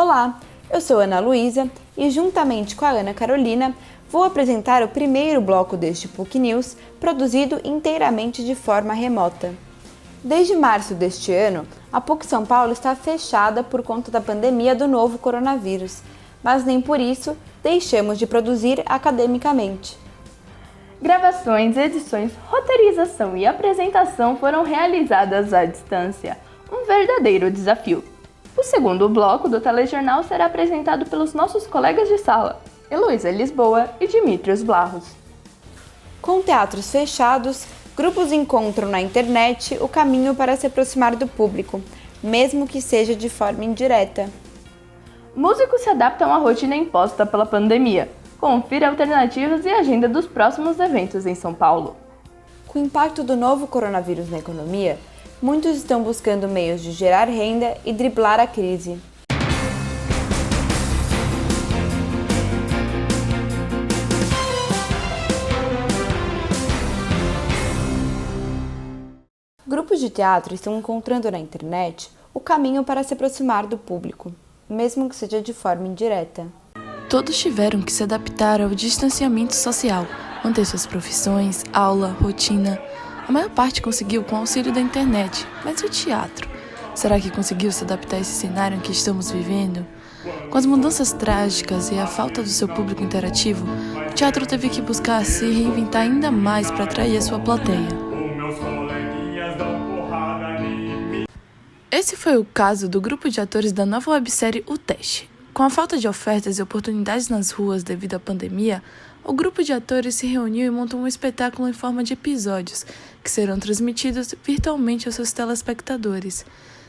Olá, eu sou Ana Luísa e juntamente com a Ana Carolina vou apresentar o primeiro bloco deste PUC News, produzido inteiramente de forma remota. Desde março deste ano, a PUC São Paulo está fechada por conta da pandemia do novo coronavírus, mas nem por isso deixamos de produzir academicamente. Gravações, edições, roteirização e apresentação foram realizadas à distância, um verdadeiro desafio. O segundo bloco do telejornal será apresentado pelos nossos colegas de sala, Heloísa Lisboa e Dimitrios Blarros. Com teatros fechados, grupos encontram na internet o caminho para se aproximar do público, mesmo que seja de forma indireta. Músicos se adaptam à rotina imposta pela pandemia. Confira alternativas e agenda dos próximos eventos em São Paulo. Com o impacto do novo coronavírus na economia, muitos estão buscando meios de gerar renda e driblar a crise. Grupos de teatro estão encontrando na internet o caminho para se aproximar do público, mesmo que seja de forma indireta. Todos tiveram que se adaptar ao distanciamento social, manter suas profissões, aula, rotina. A maior parte conseguiu com o auxílio da internet, mas e o teatro? Será que conseguiu se adaptar a esse cenário em que estamos vivendo? Com as mudanças trágicas e a falta do seu público interativo, o teatro teve que buscar se reinventar ainda mais para atrair a sua plateia. Esse foi o caso do grupo de atores da nova websérie O Teste. Com a falta de ofertas e oportunidades nas ruas devido à pandemia, o grupo de atores se reuniu e montou um espetáculo em forma de episódios, que serão transmitidos virtualmente aos seus telespectadores.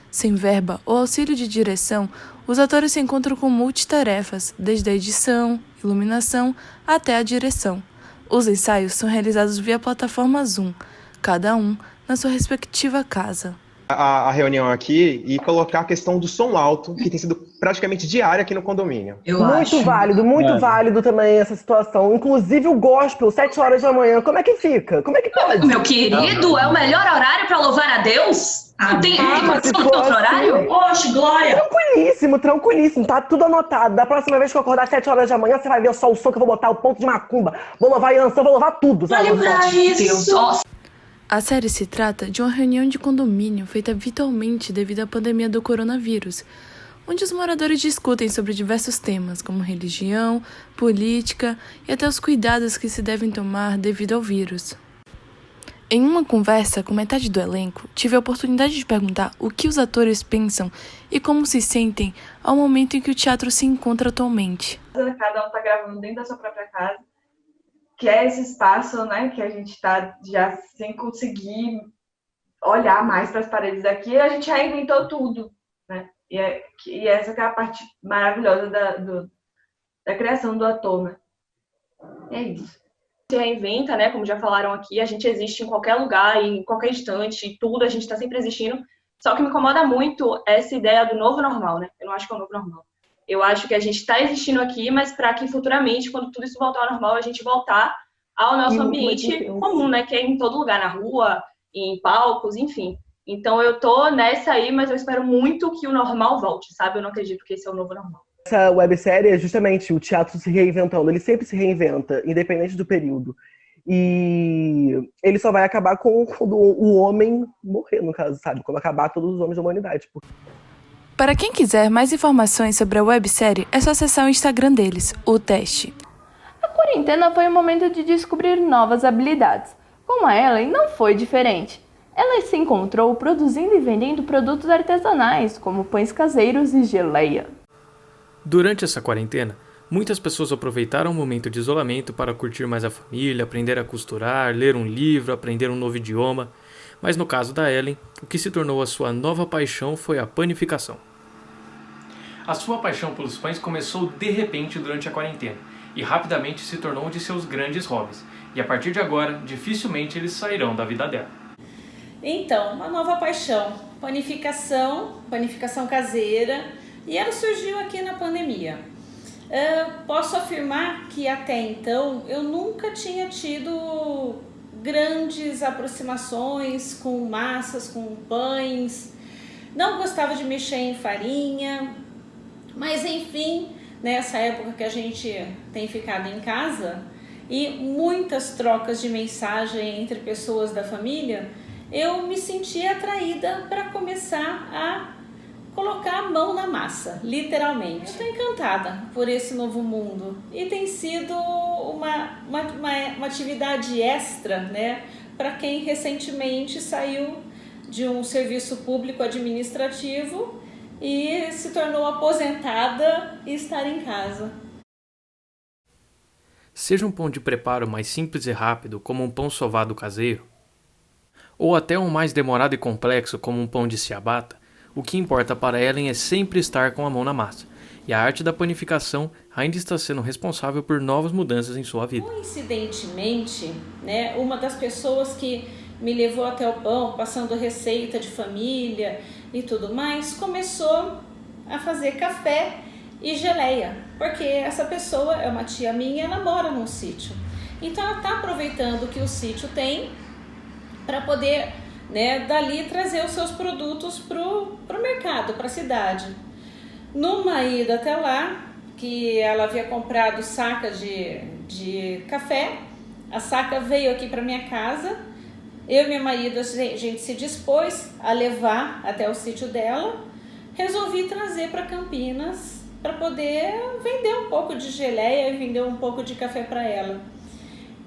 Sem verba ou auxílio de direção, os atores se encontram com multitarefas, desde a edição, iluminação até a direção. Os ensaios são realizados via plataforma Zoom, cada um na sua respectiva casa. A reunião aqui e colocar a questão do som alto, que tem sido praticamente diária aqui no condomínio. Muito válido também essa situação. Inclusive o gospel, 7 horas da manhã, como é que fica? Como é que pode? Meu querido, é o melhor horário para louvar a Deus? Não tem condição do outro horário? Oxe, Glória! Tranquilíssimo, tá tudo anotado. Da próxima vez que eu acordar 7 horas da manhã, você vai ver só o som que eu vou botar, o ponto de macumba. Vou louvar Yansan, vou louvar tudo. Sabe? Olha pra isso! A série se trata de uma reunião de condomínio feita virtualmente devido à pandemia do coronavírus, onde os moradores discutem sobre diversos temas, como religião, política e até os cuidados que se devem tomar devido ao vírus. Em uma conversa com metade do elenco, tive a oportunidade de perguntar o que os atores pensam e como se sentem ao momento em que o teatro se encontra atualmente. Cada um está gravando dentro da sua própria casa, que é esse espaço, né, que a gente está já sem conseguir olhar mais para as paredes daqui, a gente já inventou tudo, né? E essa que é a parte maravilhosa da criação do ator, né? É isso. Se reinventa, né, como já falaram aqui, a gente existe em qualquer lugar, em qualquer instante, tudo, a gente está sempre existindo. Só que me incomoda muito essa ideia do novo normal, né? Eu não acho que é o novo normal. Eu acho que a gente está existindo aqui, mas para que futuramente, quando tudo isso voltar ao normal, a gente voltar ao nosso ambiente comum, né? Que é em todo lugar, na rua, em palcos, enfim. Então eu tô nessa aí, mas eu espero muito que o normal volte, sabe? Eu não acredito que esse é o novo normal. Essa websérie é justamente o teatro se reinventando. Ele sempre se reinventa, independente do período. E ele só vai acabar quando o homem morrer, no caso, sabe? Quando acabar todos os homens da humanidade. Para quem quiser mais informações sobre a websérie, é só acessar o Instagram deles, O Teste. A quarentena foi um momento de descobrir novas habilidades. Com a Ellen não foi diferente. Ela se encontrou produzindo e vendendo produtos artesanais, como pães caseiros e geleia. Durante essa quarentena, muitas pessoas aproveitaram o momento de isolamento para curtir mais a família, aprender a costurar, ler um livro, aprender um novo idioma. Mas no caso da Ellen, o que se tornou a sua nova paixão foi a panificação. A sua paixão pelos pães começou de repente durante a quarentena e rapidamente se tornou um de seus grandes hobbies. E a partir de agora, dificilmente eles sairão da vida dela. Então, uma nova paixão, panificação caseira, e ela surgiu aqui na pandemia. Posso afirmar que até então eu nunca tinha tido grandes aproximações com massas, com pães, não gostava de mexer em farinha, Mas enfim, nessa época que a gente tem ficado em casa e muitas trocas de mensagem entre pessoas da família, eu me senti atraída para começar a colocar a mão na massa, literalmente. Estou encantada por esse novo mundo e tem sido uma atividade extra, né, para quem recentemente saiu de um serviço público administrativo e se tornou aposentada e estar em casa. Seja um pão de preparo mais simples e rápido, como um pão sovado caseiro, ou até um mais demorado e complexo, como um pão de ciabatta, o que importa para Ellen é sempre estar com a mão na massa, e a arte da panificação ainda está sendo responsável por novas mudanças em sua vida. Coincidentemente, né, uma das pessoas que me levou até o pão, passando receita de família e tudo mais, começou a fazer café e geleia, porque essa pessoa é uma tia minha, ela mora num sítio. Então ela está aproveitando o que o sítio tem para poder, né, dali trazer os seus produtos pro mercado, para a cidade. Numa ida até lá, que ela havia comprado saca de café, a saca veio aqui para minha casa, eu e meu marido, a gente se dispôs a levar até o sítio dela, resolvi trazer para Campinas para poder vender um pouco de geleia e vender um pouco de café para ela.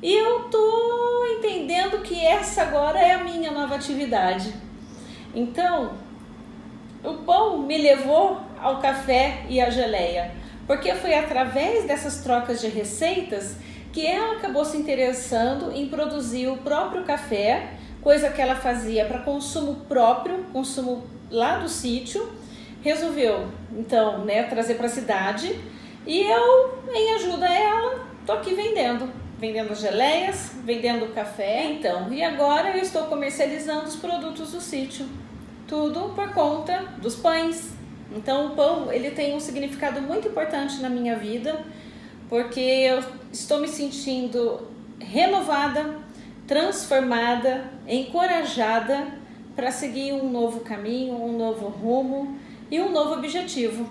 E eu tô entendendo que essa agora é a minha nova atividade. Então, o pão me levou ao café e à geleia, porque foi através dessas trocas de receitas que ela acabou se interessando em produzir o próprio café, coisa que ela fazia para consumo próprio, consumo lá do sítio. Resolveu, então, né, trazer para a cidade e eu, em ajuda a ela, tô aqui vendendo geleias, vendendo café, então. E agora eu estou comercializando os produtos do sítio, tudo por conta dos pães. Então o pão, ele tem um significado muito importante na minha vida, porque eu estou me sentindo renovada, transformada, encorajada para seguir um novo caminho, um novo rumo e um novo objetivo.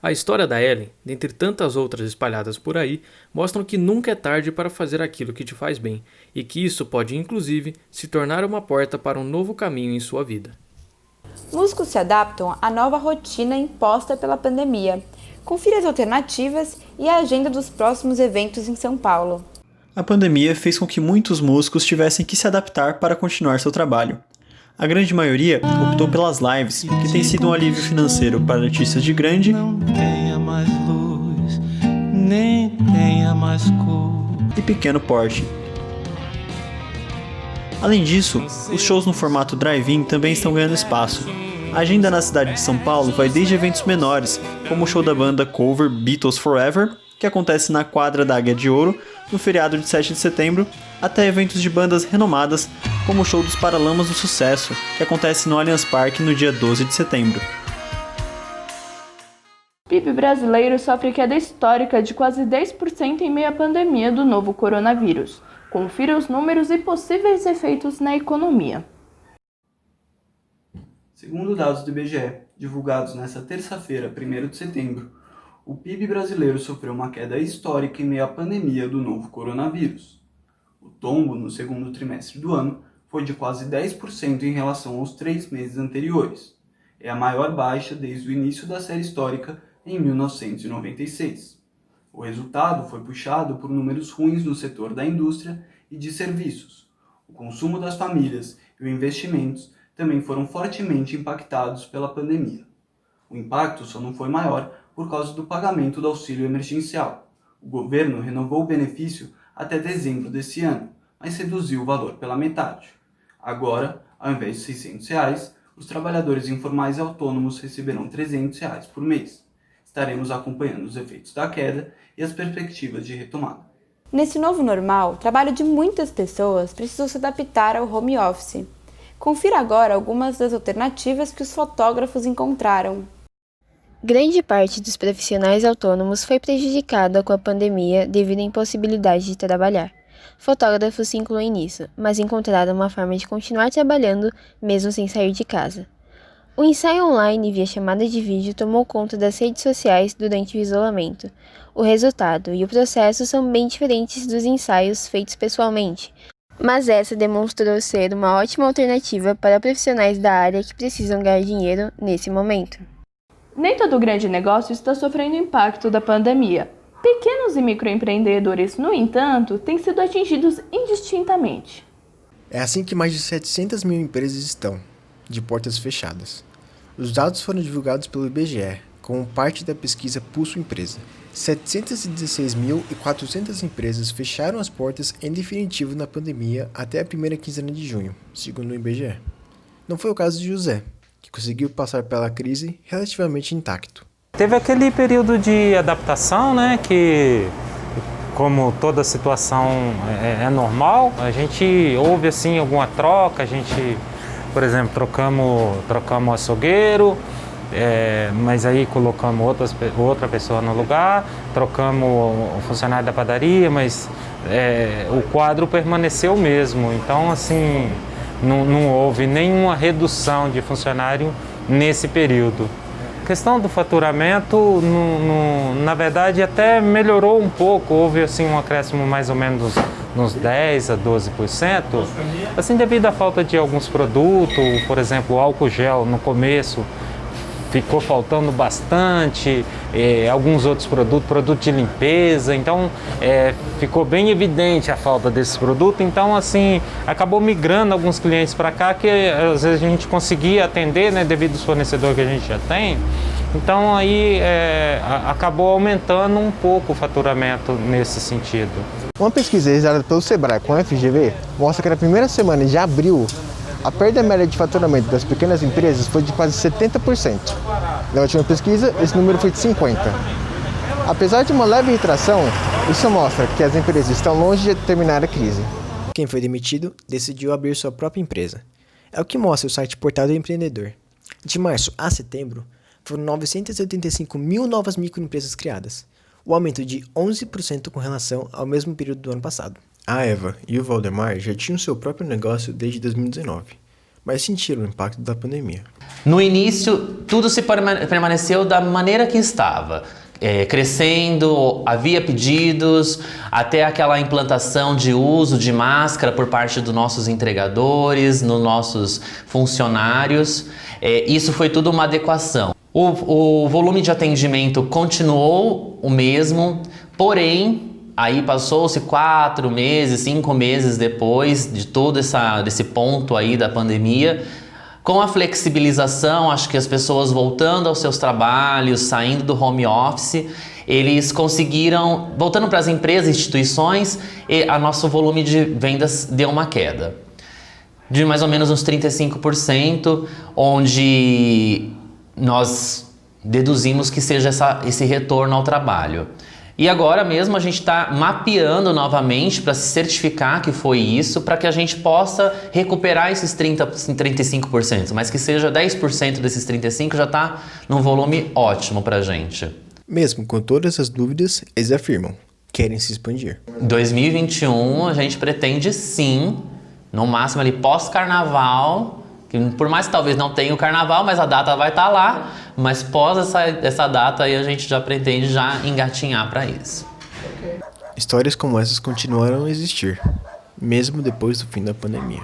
A história da Ellen, dentre tantas outras espalhadas por aí, mostram que nunca é tarde para fazer aquilo que te faz bem, e que isso pode inclusive se tornar uma porta para um novo caminho em sua vida. Músicos se adaptam à nova rotina imposta pela pandemia. Confira as alternativas e a agenda dos próximos eventos em São Paulo. A pandemia fez com que muitos músicos tivessem que se adaptar para continuar seu trabalho. A grande maioria optou pelas lives, que tem sido um alívio financeiro para artistas de grande mais luz, nem tenha mais cor e pequeno porte. Além disso, os shows no formato drive-in também estão ganhando espaço. A agenda na cidade de São Paulo vai desde eventos menores, como o show da banda cover Beatles Forever, que acontece na quadra da Águia de Ouro, no feriado de 7 de setembro, até eventos de bandas renomadas, como o show dos Paralamas do Sucesso, que acontece no Allianz Parque no dia 12 de setembro. O PIB brasileiro sofre queda histórica de quase 10% em meio à pandemia do novo coronavírus. Confira os números e possíveis efeitos na economia. Segundo dados do IBGE, divulgados nesta terça-feira, 1º de setembro, o PIB brasileiro sofreu uma queda histórica em meio à pandemia do novo coronavírus. O tombo no segundo trimestre do ano foi de quase 10% em relação aos 3 meses anteriores. É a maior baixa desde o início da série histórica em 1996. O resultado foi puxado por números ruins no setor da indústria e de serviços. O consumo das famílias e os investimentos também foram fortemente impactados pela pandemia. O impacto só não foi maior por causa do pagamento do auxílio emergencial. O governo renovou o benefício até dezembro desse ano, mas reduziu o valor pela metade. Agora, ao invés de R$ 600, os trabalhadores informais e autônomos receberão R$ 300 por mês. Estaremos acompanhando os efeitos da queda e as perspectivas de retomada. Nesse novo normal, o trabalho de muitas pessoas precisou se adaptar ao home office. Confira agora algumas das alternativas que os fotógrafos encontraram. Grande parte dos profissionais autônomos foi prejudicada com a pandemia devido à impossibilidade de trabalhar. Fotógrafos se incluem nisso, mas encontraram uma forma de continuar trabalhando mesmo sem sair de casa. O ensaio online via chamada de vídeo tomou conta das redes sociais durante o isolamento. O resultado e o processo são bem diferentes dos ensaios feitos pessoalmente, mas essa demonstrou ser uma ótima alternativa para profissionais da área que precisam ganhar dinheiro nesse momento. Nem todo grande negócio está sofrendo o impacto da pandemia. Pequenos e microempreendedores, no entanto, têm sido atingidos indistintamente. É assim que mais de 700 mil empresas estão, de portas fechadas. Os dados foram divulgados pelo IBGE, como parte da pesquisa Pulso Empresa. 716.400 empresas fecharam as portas em definitivo na pandemia até a primeira quinzena de junho, segundo o IBGE. Não foi o caso de José, que conseguiu passar pela crise relativamente intacto. Teve aquele período de adaptação, né, que como toda situação é normal, a gente houve assim alguma troca, a gente, por exemplo, trocamos açougueiro, mas aí colocamos outra pessoa no lugar, trocamos o funcionário da padaria, mas o quadro permaneceu o mesmo, então assim, não houve nenhuma redução de funcionário nesse período. A questão do faturamento, na verdade, até melhorou um pouco, houve assim, um acréscimo mais ou menos nos 10% a 12%, assim, devido à falta de alguns produtos, por exemplo, o álcool gel no começo ficou faltando bastante, alguns outros produtos de limpeza, então ficou bem evidente a falta desse produto, então assim, acabou migrando alguns clientes para cá que às vezes a gente conseguia atender, né, devido aos fornecedores que a gente já tem, então aí acabou aumentando um pouco o faturamento nesse sentido. Uma pesquisa realizada pelo Sebrae com a FGV mostra que na primeira semana de abril, a perda média de faturamento das pequenas empresas foi de quase 70%. Na última pesquisa, esse número foi de 50%. Apesar de uma leve retração, isso mostra que as empresas estão longe de terminar a crise. Quem foi demitido decidiu abrir sua própria empresa. É o que mostra o site Portal do Empreendedor. De março a setembro, foram 985 mil novas microempresas criadas, o aumento de 11% com relação ao mesmo período do ano passado. A Eva e o Valdemar já tinham seu próprio negócio desde 2019, mas sentiram o impacto da pandemia. No início, tudo se permaneceu da maneira que estava, crescendo, havia pedidos, até aquela implantação de uso de máscara por parte dos nossos entregadores, nos nossos funcionários. Isso foi tudo uma adequação. O volume de atendimento continuou o mesmo, porém, aí passou-se 4 meses, 5 meses depois de todo desse ponto aí da pandemia, com a flexibilização, acho que as pessoas voltando aos seus trabalhos, saindo do home office, eles conseguiram, voltando para as empresas e instituições, a nosso volume de vendas deu uma queda de mais ou menos uns 35%, onde nós deduzimos que seja esse retorno ao trabalho. E agora mesmo a gente está mapeando novamente para se certificar que foi isso, para que a gente possa recuperar esses 35%, mas que seja 10% desses 35% já está num volume ótimo para a gente. Mesmo com todas as dúvidas, eles afirmam, querem se expandir. Em 2021 a gente pretende sim, no máximo ali pós-carnaval, que por mais que talvez não tenha o carnaval, mas a data vai estar lá, mas pós essa data aí a gente já pretende já engatinhar para isso. Histórias como essas continuaram a existir, mesmo depois do fim da pandemia.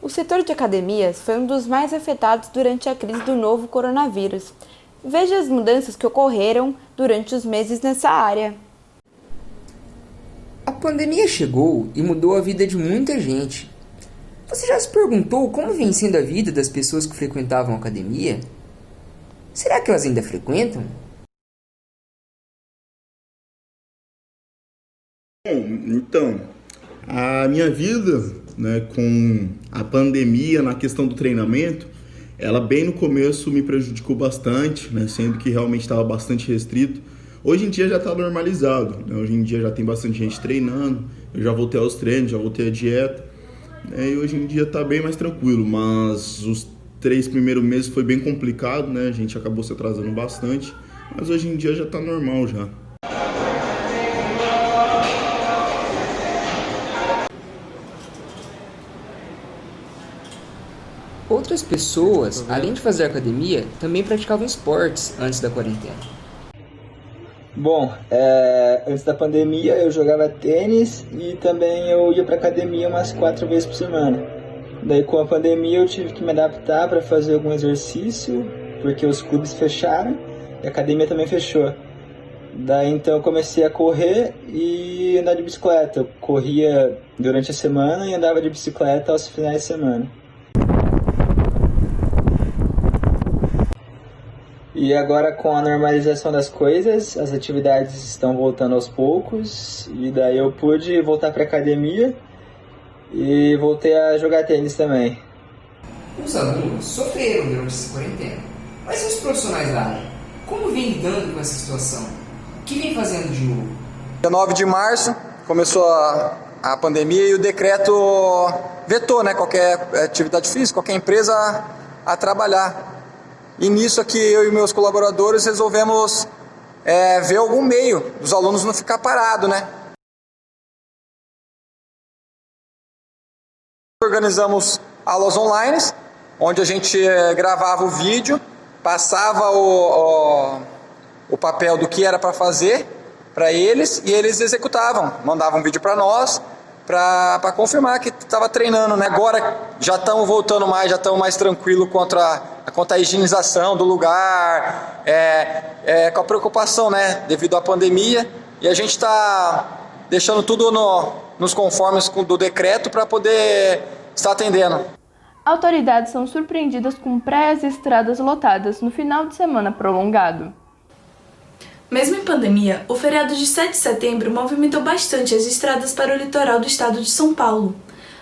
O setor de academias foi um dos mais afetados durante a crise do novo coronavírus. Veja as mudanças que ocorreram durante os meses nessa área. A pandemia chegou e mudou a vida de muita gente. Você já se perguntou como vem sendo a vida das pessoas que frequentavam a academia? Será que elas ainda frequentam? Bom, então, a minha vida, né, com a pandemia na questão do treinamento, ela bem no começo me prejudicou bastante, né, sendo que realmente estava bastante restrito. Hoje em dia já está normalizado, né? Hoje em dia já tem bastante gente treinando, eu já voltei aos treinos, já voltei à dieta, né? E hoje em dia está bem mais tranquilo, mas os 3 primeiros meses foi bem complicado, né? A gente acabou se atrasando bastante, mas hoje em dia já está normal já. Outras pessoas, além de fazer academia, também praticavam esportes antes da quarentena. Bom, antes da pandemia eu jogava tênis e também eu ia para academia umas 4 vezes por semana. Daí com a pandemia eu tive que me adaptar para fazer algum exercício, porque os clubes fecharam e a academia também fechou. Daí então eu comecei a correr e andar de bicicleta. Eu corria durante a semana e andava de bicicleta aos finais de semana. E agora com a normalização das coisas, as atividades estão voltando aos poucos e daí eu pude voltar para a academia e voltei a jogar tênis também. Os alunos sofreram durante essa quarentena, mas e os profissionais da área? Como vem lidando com essa situação? O que vem fazendo de novo? Dia 9 de março começou a pandemia e o decreto vetou, né, qualquer atividade física, qualquer empresa a trabalhar. E nisso aqui eu e meus colaboradores resolvemos ver algum meio dos alunos não ficar parado, né? Organizamos aulas online, onde a gente gravava o vídeo, passava o papel do que era para fazer para eles e eles executavam, mandavam um vídeo para nós para confirmar que estava treinando, né? Agora já estamos voltando mais, já estamos mais tranquilos quanto a higienização do lugar, com a preocupação, né, devido à pandemia, e a gente está deixando tudo nos conformes do decreto para poder estar atendendo. Autoridades são surpreendidas com praias e estradas lotadas no final de semana prolongado. Mesmo em pandemia, o feriado de 7 de setembro movimentou bastante as estradas para o litoral do estado de São Paulo.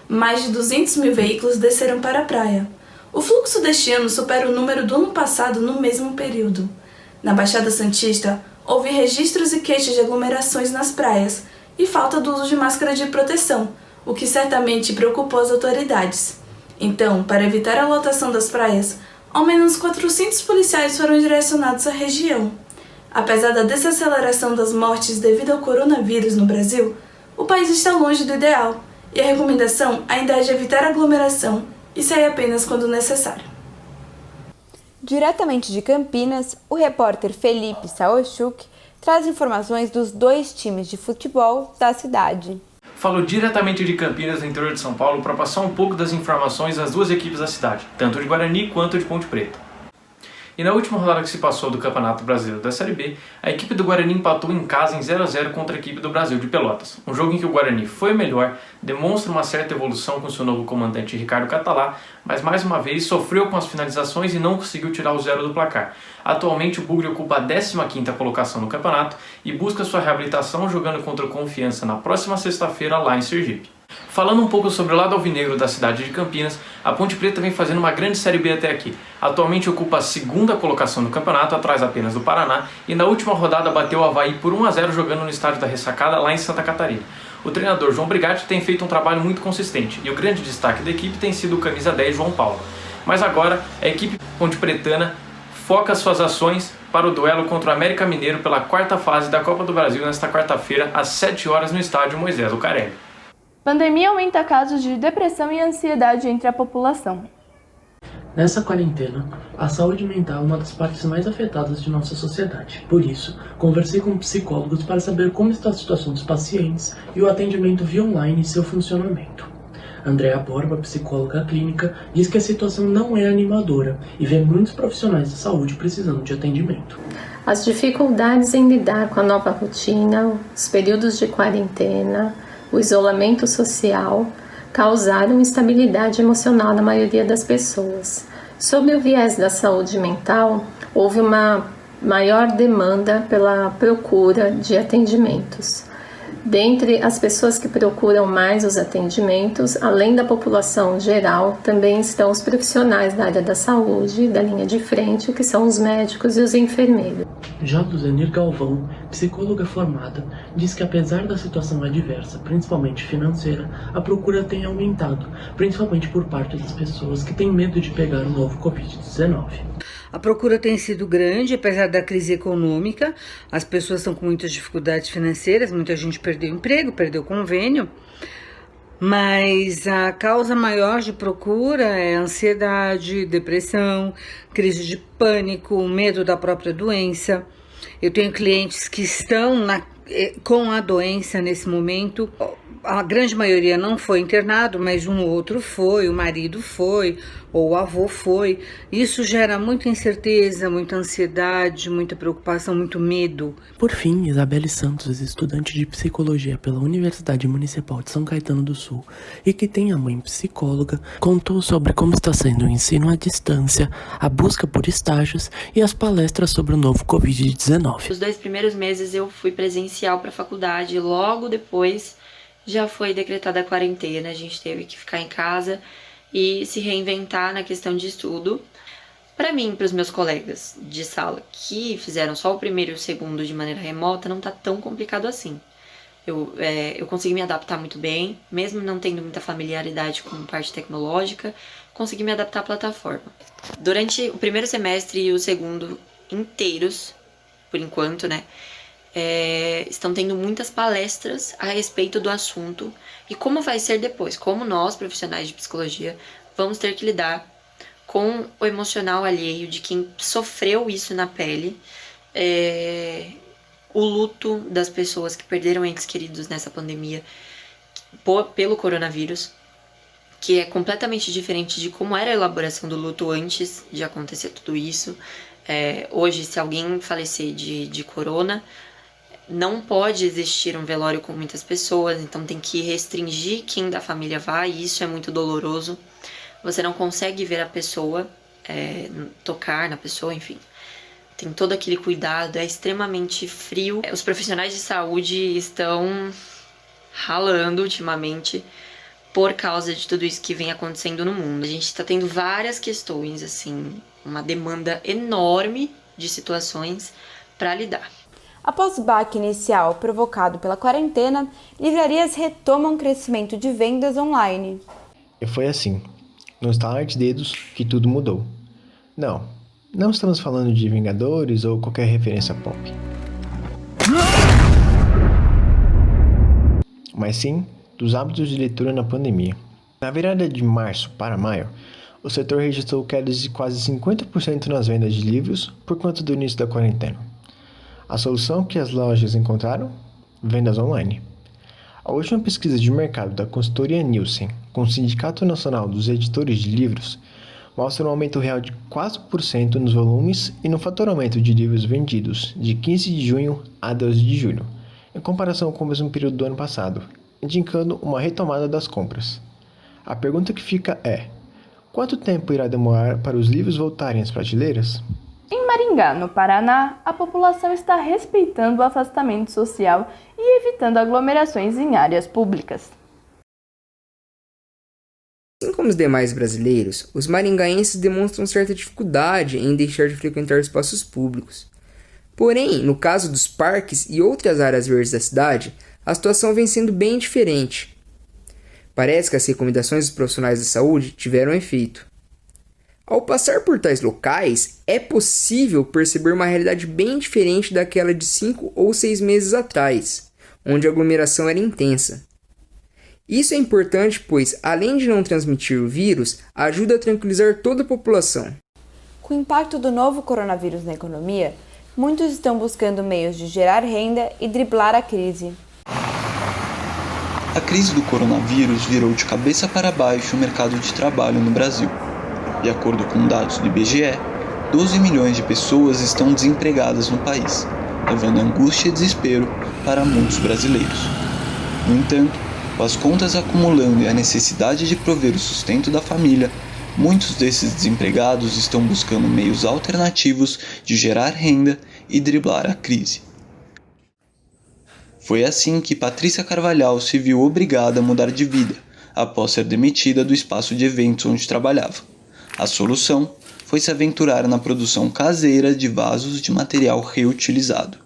Mais de 200 mil veículos desceram para a praia. O fluxo deste ano supera o número do ano passado no mesmo período. Na Baixada Santista, houve registros e queixas de aglomerações nas praias e falta do uso de máscara de proteção, o que certamente preocupou as autoridades. Então, para evitar a lotação das praias, ao menos 400 policiais foram direcionados à região. Apesar da desaceleração das mortes devido ao coronavírus no Brasil, o país está longe do ideal e a recomendação ainda é de evitar aglomeração e sair apenas quando necessário. Diretamente de Campinas, o repórter Felipe Saochuk traz informações dos 2 times de futebol da cidade. Falo diretamente de Campinas, no interior de São Paulo, para passar um pouco das informações das 2 equipes da cidade, tanto de Guarani quanto de Ponte Preta. E na última rodada que se passou do Campeonato Brasileiro da Série B, a equipe do Guarani empatou em casa em 0-0 contra a equipe do Brasil de Pelotas. Um jogo em que o Guarani foi melhor, demonstra uma certa evolução com seu novo comandante Ricardo Catalá, mas mais uma vez sofreu com as finalizações e não conseguiu tirar o 0 do placar. Atualmente o Bugre ocupa a 15ª colocação no campeonato e busca sua reabilitação jogando contra o Confiança na próxima sexta-feira lá em Sergipe. Falando um pouco sobre o lado alvinegro da cidade de Campinas, a Ponte Preta vem fazendo uma grande Série B até aqui. Atualmente ocupa a 2ª colocação no campeonato, atrás apenas do Paraná, e na última rodada bateu o Avaí por 1-0 jogando no estádio da Ressacada, lá em Santa Catarina. O treinador João Brigatti tem feito um trabalho muito consistente, e o grande destaque da equipe tem sido o camisa 10 João Paulo. Mas agora, a equipe ponte pretana foca suas ações para o duelo contra o América Mineiro pela 4ª fase da Copa do Brasil nesta quarta-feira, às 7 horas no estádio Moisés Lucarelli. Pandemia aumenta casos de depressão e ansiedade entre a população. Nessa quarentena, a saúde mental é uma das partes mais afetadas de nossa sociedade. Por isso, conversei com psicólogos para saber como está a situação dos pacientes e o atendimento via online e seu funcionamento. Andréa Borba, psicóloga clínica, diz que a situação não é animadora e vê muitos profissionais da saúde precisando de atendimento. As dificuldades em lidar com a nova rotina, os períodos de quarentena, o isolamento social causaram instabilidade emocional na maioria das pessoas. Sob o viés da saúde mental, houve uma maior demanda pela procura de atendimentos. Dentre as pessoas que procuram mais os atendimentos, além da população geral, também estão os profissionais da área da saúde, da linha de frente, que são os médicos e os enfermeiros. Já Luzenir Galvão, psicóloga formada, diz que apesar da situação adversa, principalmente financeira, a procura tem aumentado, principalmente por parte das pessoas que têm medo de pegar o novo Covid-19. A procura tem sido grande, apesar da crise econômica. As pessoas estão com muitas dificuldades financeiras, muita gente perdeu emprego, perdeu convênio. mas a causa maior de procura é ansiedade, depressão, crise de pânico, medo da própria doença. Eu tenho clientes que estão com a doença nesse momento. A grande maioria não foi internado, mas um outro foi, o marido foi, ou o avô foi. Isso gera muita incerteza, muita ansiedade, muita preocupação, muito medo. Por fim, Isabelle Santos, estudante de psicologia pela Universidade Municipal de São Caetano do Sul e que tem a mãe psicóloga, contou sobre como está sendo o ensino à distância, a busca por estágios e as palestras sobre o novo Covid-19. Os 2 primeiros meses eu fui presencial para a faculdade, logo depois já foi decretada a quarentena, a gente teve que ficar em casa e se reinventar na questão de estudo. Para mim e para os meus colegas de sala que fizeram só o primeiro e o segundo de maneira remota, não tá tão complicado assim. Eu consegui me adaptar muito bem, mesmo não tendo muita familiaridade com parte tecnológica, consegui me adaptar à plataforma. Durante o primeiro semestre e o segundo inteiros, por enquanto, né, estão tendo muitas palestras a respeito do assunto e como vai ser depois, como nós, profissionais de psicologia, vamos ter que lidar com o emocional alheio de quem sofreu isso na pele, o luto das pessoas que perderam entes queridos nessa pandemia pelo coronavírus, que é completamente diferente de como era a elaboração do luto antes de acontecer tudo isso. Hoje, se alguém falecer de corona, não pode existir um velório com muitas pessoas, então tem que restringir quem da família vai, e isso é muito doloroso. Você não consegue ver a pessoa, tocar na pessoa, enfim. Tem todo aquele cuidado, é extremamente frio. Os profissionais de saúde estão ralando ultimamente por causa de tudo isso que vem acontecendo no mundo. A gente está tendo várias questões, assim, uma demanda enorme de situações para lidar. Após o baque inicial provocado pela quarentena, livrarias retomam crescimento de vendas online. E foi assim, no estalar de dedos, que tudo mudou. Não estamos falando de Vingadores ou qualquer referência pop. Mas sim dos hábitos de leitura na pandemia. Na virada de março para maio, o setor registrou quedas de quase 50% nas vendas de livros por conta do início da quarentena. A solução que as lojas encontraram? Vendas online. A última pesquisa de mercado da consultoria Nielsen, com o Sindicato Nacional dos Editores de Livros, mostra um aumento real de 4% nos volumes e no faturamento de livros vendidos de 15 de junho a 12 de julho, em comparação com o mesmo período do ano passado, indicando uma retomada das compras. A pergunta que fica é: quanto tempo irá demorar para os livros voltarem às prateleiras? Em Maringá, no Paraná, a população está respeitando o afastamento social e evitando aglomerações em áreas públicas. Assim como os demais brasileiros, os maringaenses demonstram certa dificuldade em deixar de frequentar espaços públicos. Porém, no caso dos parques e outras áreas verdes da cidade, a situação vem sendo bem diferente. Parece que as recomendações dos profissionais da saúde tiveram efeito. Ao passar por tais locais, é possível perceber uma realidade bem diferente daquela de 5 ou 6 meses atrás, onde a aglomeração era intensa. Isso é importante, pois, além de não transmitir o vírus, ajuda a tranquilizar toda a população. Com o impacto do novo coronavírus na economia, muitos estão buscando meios de gerar renda e driblar a crise. A crise do coronavírus virou de cabeça para baixo o mercado de trabalho no Brasil. De acordo com dados do IBGE, 12 milhões de pessoas estão desempregadas no país, levando angústia e desespero para muitos brasileiros. No entanto, com as contas acumulando e a necessidade de prover o sustento da família, muitos desses desempregados estão buscando meios alternativos de gerar renda e driblar a crise. Foi assim que Patrícia Carvalhal se viu obrigada a mudar de vida, após ser demitida do espaço de eventos onde trabalhava. A solução foi se aventurar na produção caseira de vasos de material reutilizado.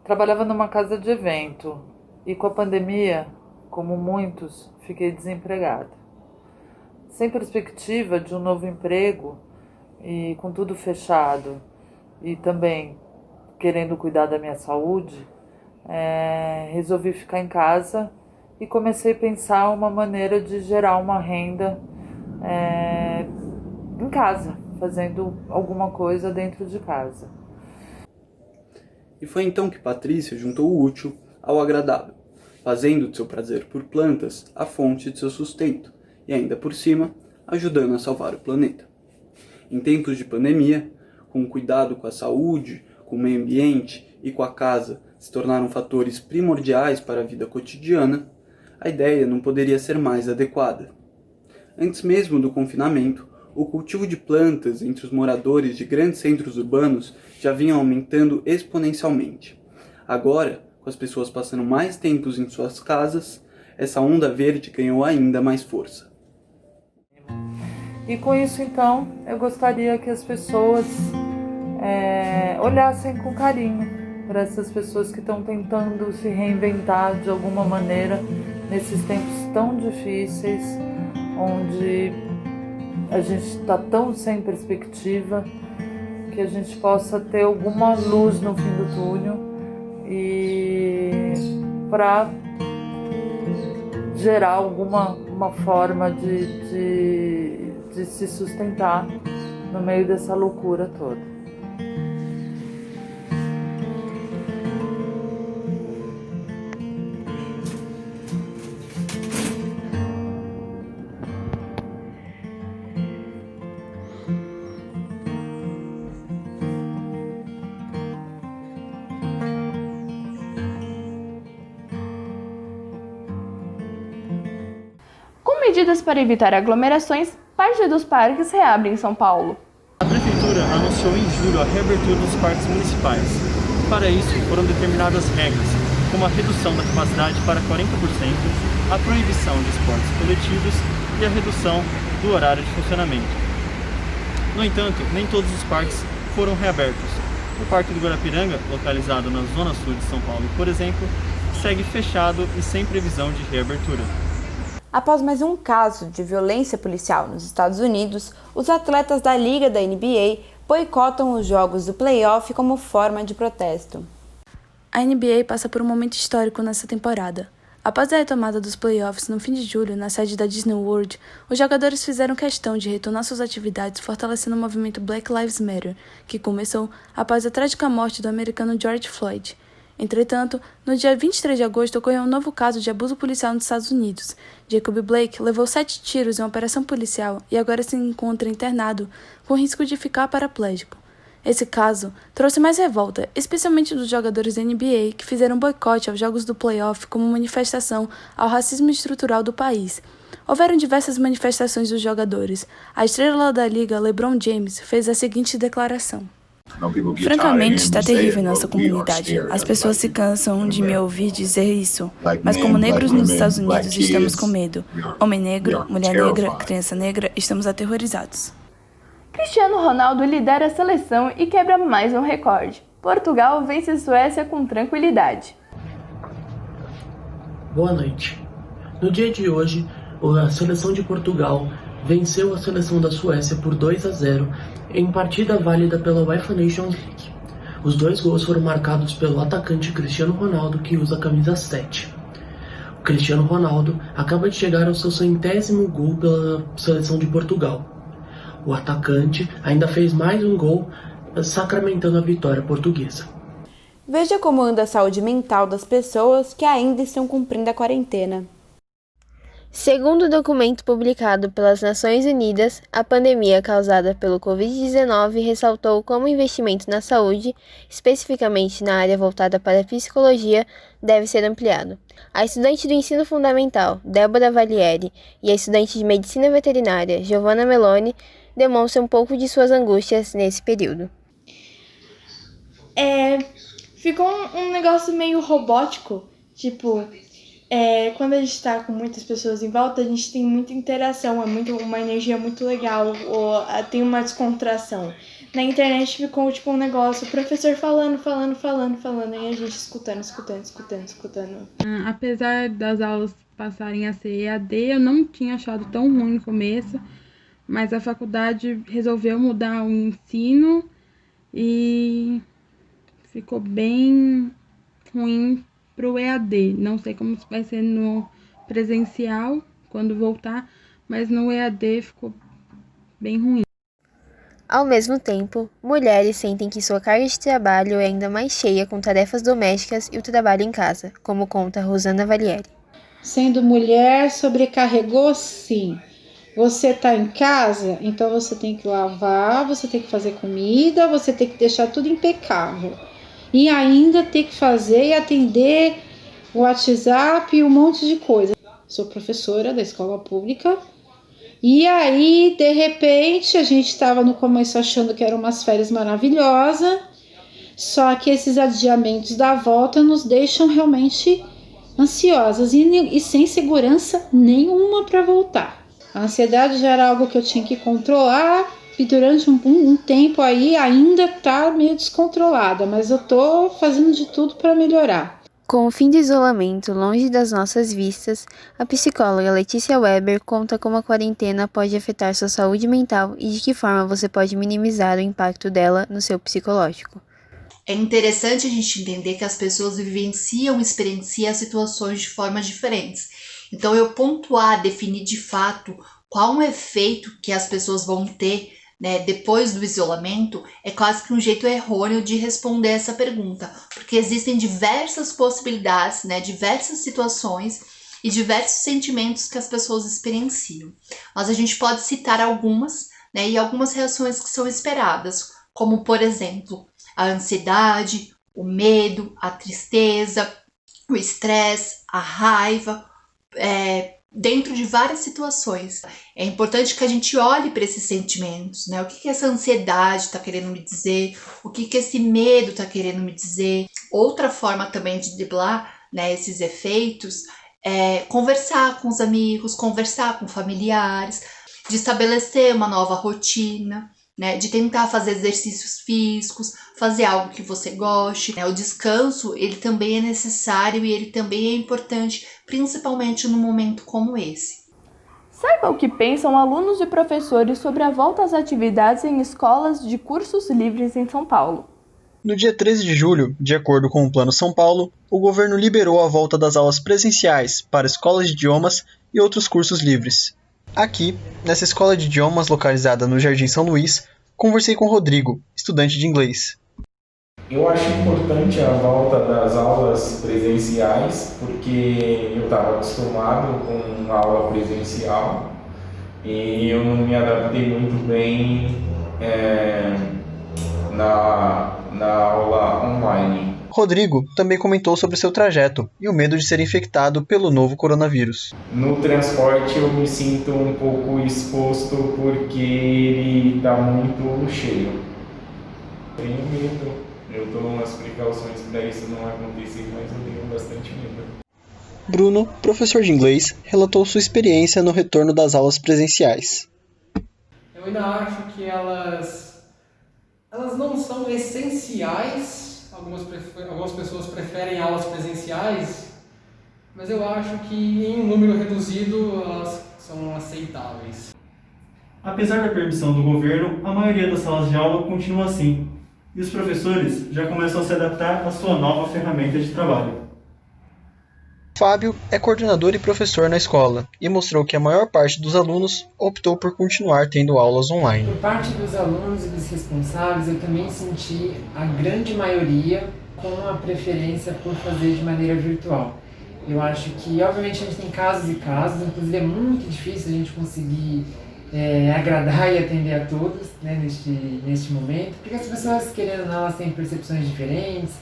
Trabalhava numa casa de evento e com a pandemia, como muitos, fiquei desempregada. Sem perspectiva de um novo emprego e com tudo fechado e também querendo cuidar da minha saúde, resolvi ficar em casa e comecei a pensar uma maneira de gerar uma renda em casa, fazendo alguma coisa dentro de casa. E foi então que Patrícia juntou o útil ao agradável, fazendo de seu prazer por plantas a fonte de seu sustento e ainda por cima ajudando a salvar o planeta. Em tempos de pandemia, com o cuidado com a saúde, com o meio ambiente e com a casa se tornaram fatores primordiais para a vida cotidiana, a ideia não poderia ser mais adequada. Antes mesmo do confinamento, o cultivo de plantas entre os moradores de grandes centros urbanos já vinha aumentando exponencialmente. Agora, com as pessoas passando mais tempos em suas casas, essa onda verde ganhou ainda mais força. E com isso, então, eu gostaria que as pessoas olhassem com carinho para essas pessoas que estão tentando se reinventar de alguma maneira nesses tempos tão difíceis, onde a gente está tão sem perspectiva, que a gente possa ter alguma luz no fim do túnel e para gerar uma forma de se sustentar no meio dessa loucura toda. Com medidas para evitar aglomerações, parte dos parques reabrem em São Paulo. A Prefeitura anunciou em julho a reabertura dos parques municipais. Para isso, foram determinadas regras, como a redução da capacidade para 40%, a proibição de esportes coletivos e a redução do horário de funcionamento. No entanto, nem todos os parques foram reabertos. O Parque do Guarapiranga, localizado na zona sul de São Paulo, por exemplo, segue fechado e sem previsão de reabertura. Após mais um caso de violência policial nos Estados Unidos, os atletas da Liga da NBA boicotam os jogos do playoff como forma de protesto. A NBA passa por um momento histórico nessa temporada. Após a retomada dos playoffs no fim de julho, na sede da Disney World, os jogadores fizeram questão de retornar suas atividades fortalecendo o movimento Black Lives Matter, que começou após a trágica morte do americano George Floyd. Entretanto, no dia 23 de agosto ocorreu um novo caso de abuso policial nos Estados Unidos. Jacob Blake levou 7 tiros em uma operação policial e agora se encontra internado com risco de ficar paraplégico. Esse caso trouxe mais revolta, especialmente dos jogadores da NBA que fizeram boicote aos jogos do playoff como manifestação ao racismo estrutural do país. Houveram diversas manifestações dos jogadores. A estrela da liga, LeBron James, fez a seguinte declaração. Francamente, está terrível em nossa comunidade. As pessoas se cansam de me ouvir dizer isso. Mas como negros nos Estados Unidos, estamos com medo. Homem negro, mulher negra, criança negra, estamos aterrorizados. Cristiano Ronaldo lidera a seleção e quebra mais um recorde. Portugal vence a Suécia com tranquilidade. Boa noite. No dia de hoje, a seleção de Portugal venceu a seleção da Suécia por 2-0 em partida válida pela UEFA Nations League. Os 2 gols foram marcados pelo atacante Cristiano Ronaldo, que usa a camisa 7. O Cristiano Ronaldo acaba de chegar ao seu 100º gol pela seleção de Portugal. O atacante ainda fez mais um gol, sacramentando a vitória portuguesa. Veja como anda a saúde mental das pessoas que ainda estão cumprindo a quarentena. Segundo o documento publicado pelas Nações Unidas, a pandemia causada pelo Covid-19 ressaltou como o investimento na saúde, especificamente na área voltada para a psicologia, deve ser ampliado. A estudante do ensino fundamental, Débora Valieri, e a estudante de medicina veterinária, Giovanna Meloni, demonstram um pouco de suas angústias nesse período. Ficou um negócio meio robótico, tipo... quando a gente está com muitas pessoas em volta, a gente tem muita interação, uma energia muito legal, tem uma descontração. Na internet ficou tipo um negócio, o professor falando, e a gente escutando. Apesar das aulas passarem a ser EAD, eu não tinha achado tão ruim no começo, mas a faculdade resolveu mudar o ensino e ficou bem ruim pro EAD. Não sei como vai ser no presencial quando voltar, mas no EAD ficou bem ruim. Ao mesmo tempo, mulheres sentem que sua carga de trabalho é ainda mais cheia com tarefas domésticas e o trabalho em casa, como conta Rosana Valieri. Sendo mulher, sobrecarregou sim. Você está em casa, então você tem que lavar, você tem que fazer comida, você tem que deixar tudo impecável. E ainda tem que fazer e atender o WhatsApp e um monte de coisa. Sou professora da escola pública. E aí, de repente, a gente estava no começo achando que eram umas férias maravilhosas, só que esses adiamentos da volta nos deixam realmente ansiosas e sem segurança nenhuma para voltar. A ansiedade já era algo que eu tinha que controlar e durante um tempo aí ainda está meio descontrolada, mas eu estou fazendo de tudo para melhorar. Com o fim do isolamento longe das nossas vistas, a psicóloga Letícia Weber conta como a quarentena pode afetar sua saúde mental e de que forma você pode minimizar o impacto dela no seu psicológico. É interessante a gente entender que as pessoas vivenciam e experienciam situações de formas diferentes. Então, eu pontuar, definir de fato qual o efeito que as pessoas vão ter, né, depois do isolamento, é quase que um jeito errôneo de responder essa pergunta, porque existem diversas possibilidades, né, diversas situações e diversos sentimentos que as pessoas experienciam. Mas a gente pode citar algumas, né, e algumas reações que são esperadas, como, por exemplo, a ansiedade, o medo, a tristeza, o estresse, a raiva, dentro de várias situações. É importante que a gente olhe para esses sentimentos, né? O que essa ansiedade está querendo me dizer? O que esse medo está querendo me dizer? Outra forma também de driblar, né, esses efeitos é conversar com os amigos, conversar com familiares, de estabelecer uma nova rotina, né, de tentar fazer exercícios físicos, fazer algo que você goste, né? O descanso, ele também é necessário e ele também é importante, principalmente num momento como esse. Saiba o que pensam alunos e professores sobre a volta às atividades em escolas de cursos livres em São Paulo. No dia 13 de julho, de acordo com o Plano São Paulo, o governo liberou a volta das aulas presenciais para escolas de idiomas e outros cursos livres. Aqui, nessa escola de idiomas localizada no Jardim São Luís, conversei com o Rodrigo, estudante de inglês. Eu acho importante a volta das aulas presenciais, porque eu estava acostumado com aula presencial e eu não me adaptei muito bem na aula online. Rodrigo também comentou sobre seu trajeto e o medo de ser infectado pelo novo coronavírus. No transporte eu me sinto um pouco exposto porque ele está muito cheio. Tenho medo, eu dou umas precauções para isso não acontecer, mas eu tenho bastante medo. Bruno, professor de inglês, relatou sua experiência no retorno das aulas presenciais. Eu ainda acho que elas não são essenciais. Algumas pessoas preferem aulas presenciais, mas eu acho que em um número reduzido elas são aceitáveis. Apesar da permissão do governo, a maioria das salas de aula continua assim, e os professores já começam a se adaptar à sua nova ferramenta de trabalho. Fábio é coordenador e professor na escola e mostrou que a maior parte dos alunos optou por continuar tendo aulas online. Por parte dos alunos e dos responsáveis, eu também senti a grande maioria com a preferência por fazer de maneira virtual. Eu acho que, obviamente, a gente tem casos e casos, inclusive é muito difícil a gente conseguir agradar e atender a todos, né, neste momento, porque as pessoas, querendo ou não, elas têm percepções diferentes,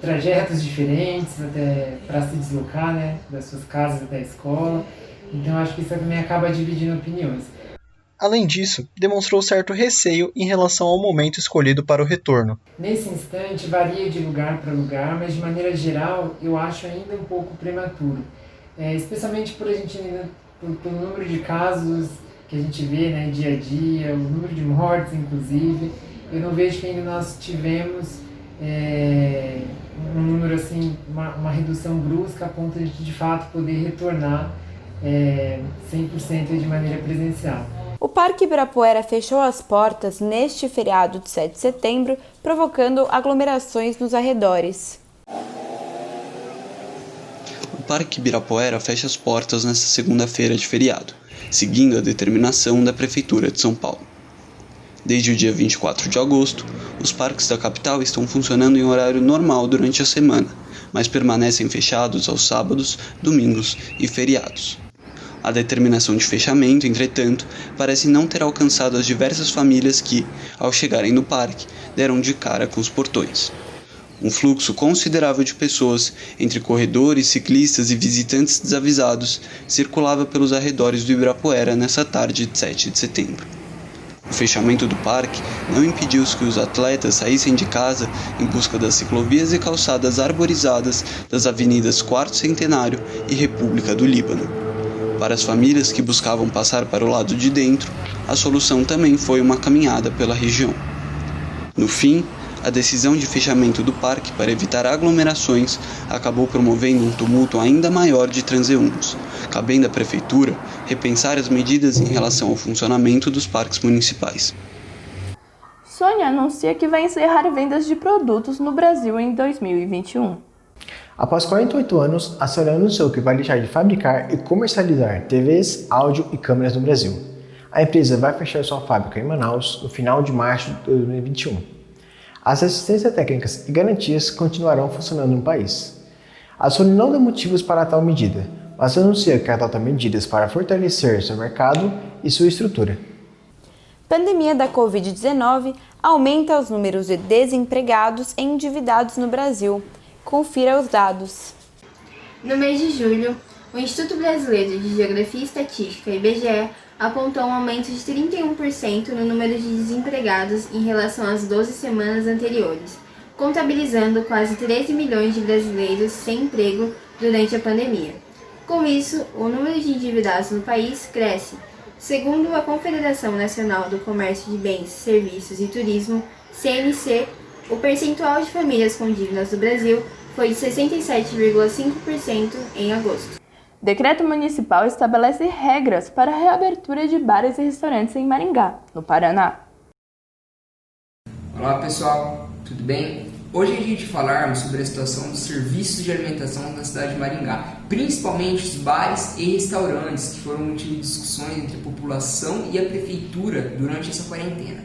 trajetos diferentes até para se deslocar, né, das suas casas até a escola. Então acho que isso também acaba dividindo opiniões. Além disso, demonstrou certo receio em relação ao momento escolhido para o retorno. Nesse instante varia de lugar para lugar, mas de maneira geral eu acho ainda um pouco prematuro, especialmente por a gente pelo número de casos que a gente vê, né, dia a dia, o número de mortes inclusive. Eu não vejo que ainda nós tivemos um número assim, uma redução brusca a ponto de de fato poder retornar 100% de maneira presencial. O Parque Ibirapuera fechou as portas neste feriado de 7 de setembro, provocando aglomerações nos arredores. O Parque Ibirapuera fecha as portas nesta segunda-feira de feriado, seguindo a determinação da Prefeitura de São Paulo. Desde o dia 24 de agosto, os parques da capital estão funcionando em horário normal durante a semana, mas permanecem fechados aos sábados, domingos e feriados. A determinação de fechamento, entretanto, parece não ter alcançado as diversas famílias que, ao chegarem no parque, deram de cara com os portões. Um fluxo considerável de pessoas, entre corredores, ciclistas e visitantes desavisados, circulava pelos arredores do Ibirapuera nessa tarde de 7 de setembro. O fechamento do parque não impediu que os atletas saíssem de casa em busca das ciclovias e calçadas arborizadas das avenidas 4º Centenário e República do Líbano. Para as famílias que buscavam passar para o lado de dentro, a solução também foi uma caminhada pela região. No fim, a decisão de fechamento do parque para evitar aglomerações acabou promovendo um tumulto ainda maior de transeuntes, cabendo à Prefeitura repensar as medidas em relação ao funcionamento dos parques municipais. Sony anuncia que vai encerrar vendas de produtos no Brasil em 2021. Após 48 anos, a Sony anunciou que vai deixar de fabricar e comercializar TVs, áudio e câmeras no Brasil. A empresa vai fechar sua fábrica em Manaus no final de março de 2021. As assistências técnicas e garantias continuarão funcionando no país. A Sony não deu motivos para tal medida, mas anuncia que adota medidas para fortalecer seu mercado e sua estrutura. Pandemia da Covid-19 aumenta os números de desempregados e endividados no Brasil. Confira os dados. No mês de julho, o Instituto Brasileiro de Geografia e Estatística, IBGE, apontou um aumento de 31% no número de desempregados em relação às 12 semanas anteriores, contabilizando quase 13 milhões de brasileiros sem emprego durante a pandemia. Com isso, o número de endividados no país cresce. Segundo a Confederação Nacional do Comércio de Bens, Serviços e Turismo, CNC, o percentual de famílias com dívidas do Brasil foi de 67,5% em agosto. Decreto municipal estabelece regras para a reabertura de bares e restaurantes em Maringá, no Paraná. Olá pessoal, tudo bem? Hoje a gente falarmos sobre a situação dos serviços de alimentação na cidade de Maringá, principalmente os bares e restaurantes, que foram motivo de discussões entre a população e a prefeitura durante essa quarentena.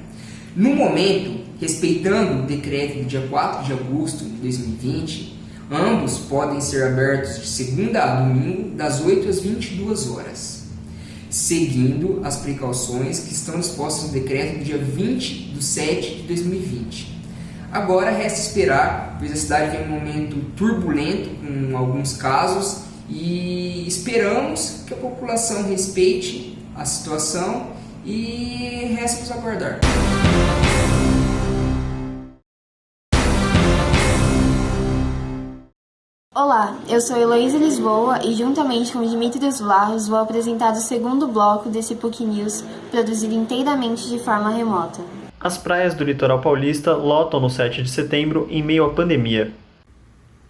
No momento, respeitando o decreto do dia 4 de agosto de 2020, ambos podem ser abertos de segunda a domingo, das 8 às 22 horas, seguindo as precauções que estão dispostas no decreto do dia 20 de 7 de 2020. Agora resta esperar, pois a cidade vem em um momento turbulento, com alguns casos, e esperamos que a população respeite a situação e resta nos aguardar. Olá, eu sou Heloísa Lisboa e juntamente com Dimitrios Vlaros vou apresentar o segundo bloco desse PUC News, produzido inteiramente de forma remota. As praias do litoral paulista lotam no 7 de setembro em meio à pandemia.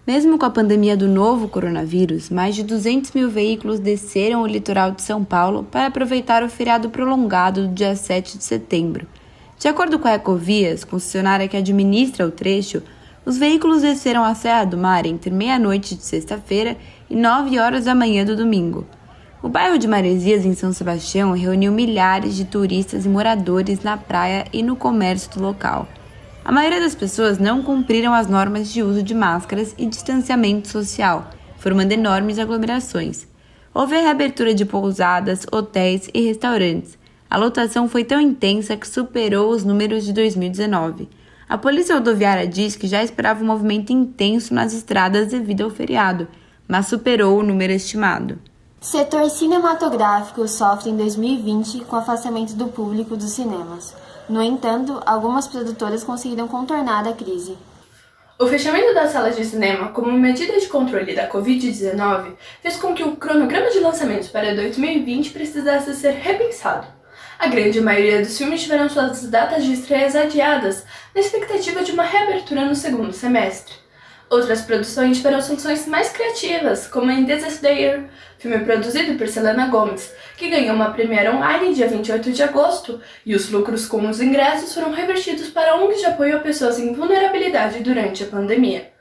Mesmo com a pandemia do novo coronavírus, mais de 200 mil veículos desceram o litoral de São Paulo para aproveitar o feriado prolongado do dia 7 de setembro. De acordo com a Ecovias, concessionária que administra o trecho, os veículos desceram a Serra do Mar entre meia-noite de sexta-feira e 9 horas da manhã do domingo. O bairro de Maresias, em São Sebastião, reuniu milhares de turistas e moradores na praia e no comércio do local. A maioria das pessoas não cumpriram as normas de uso de máscaras e distanciamento social, formando enormes aglomerações. Houve a reabertura de pousadas, hotéis e restaurantes. A lotação foi tão intensa que superou os números de 2019. A Polícia Rodoviária diz que já esperava um movimento intenso nas estradas devido ao feriado, mas superou o número estimado. Setor cinematográfico sofre em 2020 com o afastamento do público dos cinemas. No entanto, algumas produtoras conseguiram contornar a crise. O fechamento das salas de cinema como medida de controle da Covid-19 fez com que o cronograma de lançamentos para 2020 precisasse ser repensado. A grande maioria dos filmes tiveram suas datas de estreias adiadas, na expectativa de uma reabertura no segundo semestre. Outras produções tiveram soluções mais criativas, como em This Is the Year, filme produzido por Selena Gomez, que ganhou uma premiere online dia 28 de agosto, e os lucros com os ingressos foram revertidos para ONGs de apoio a pessoas em vulnerabilidade durante a pandemia.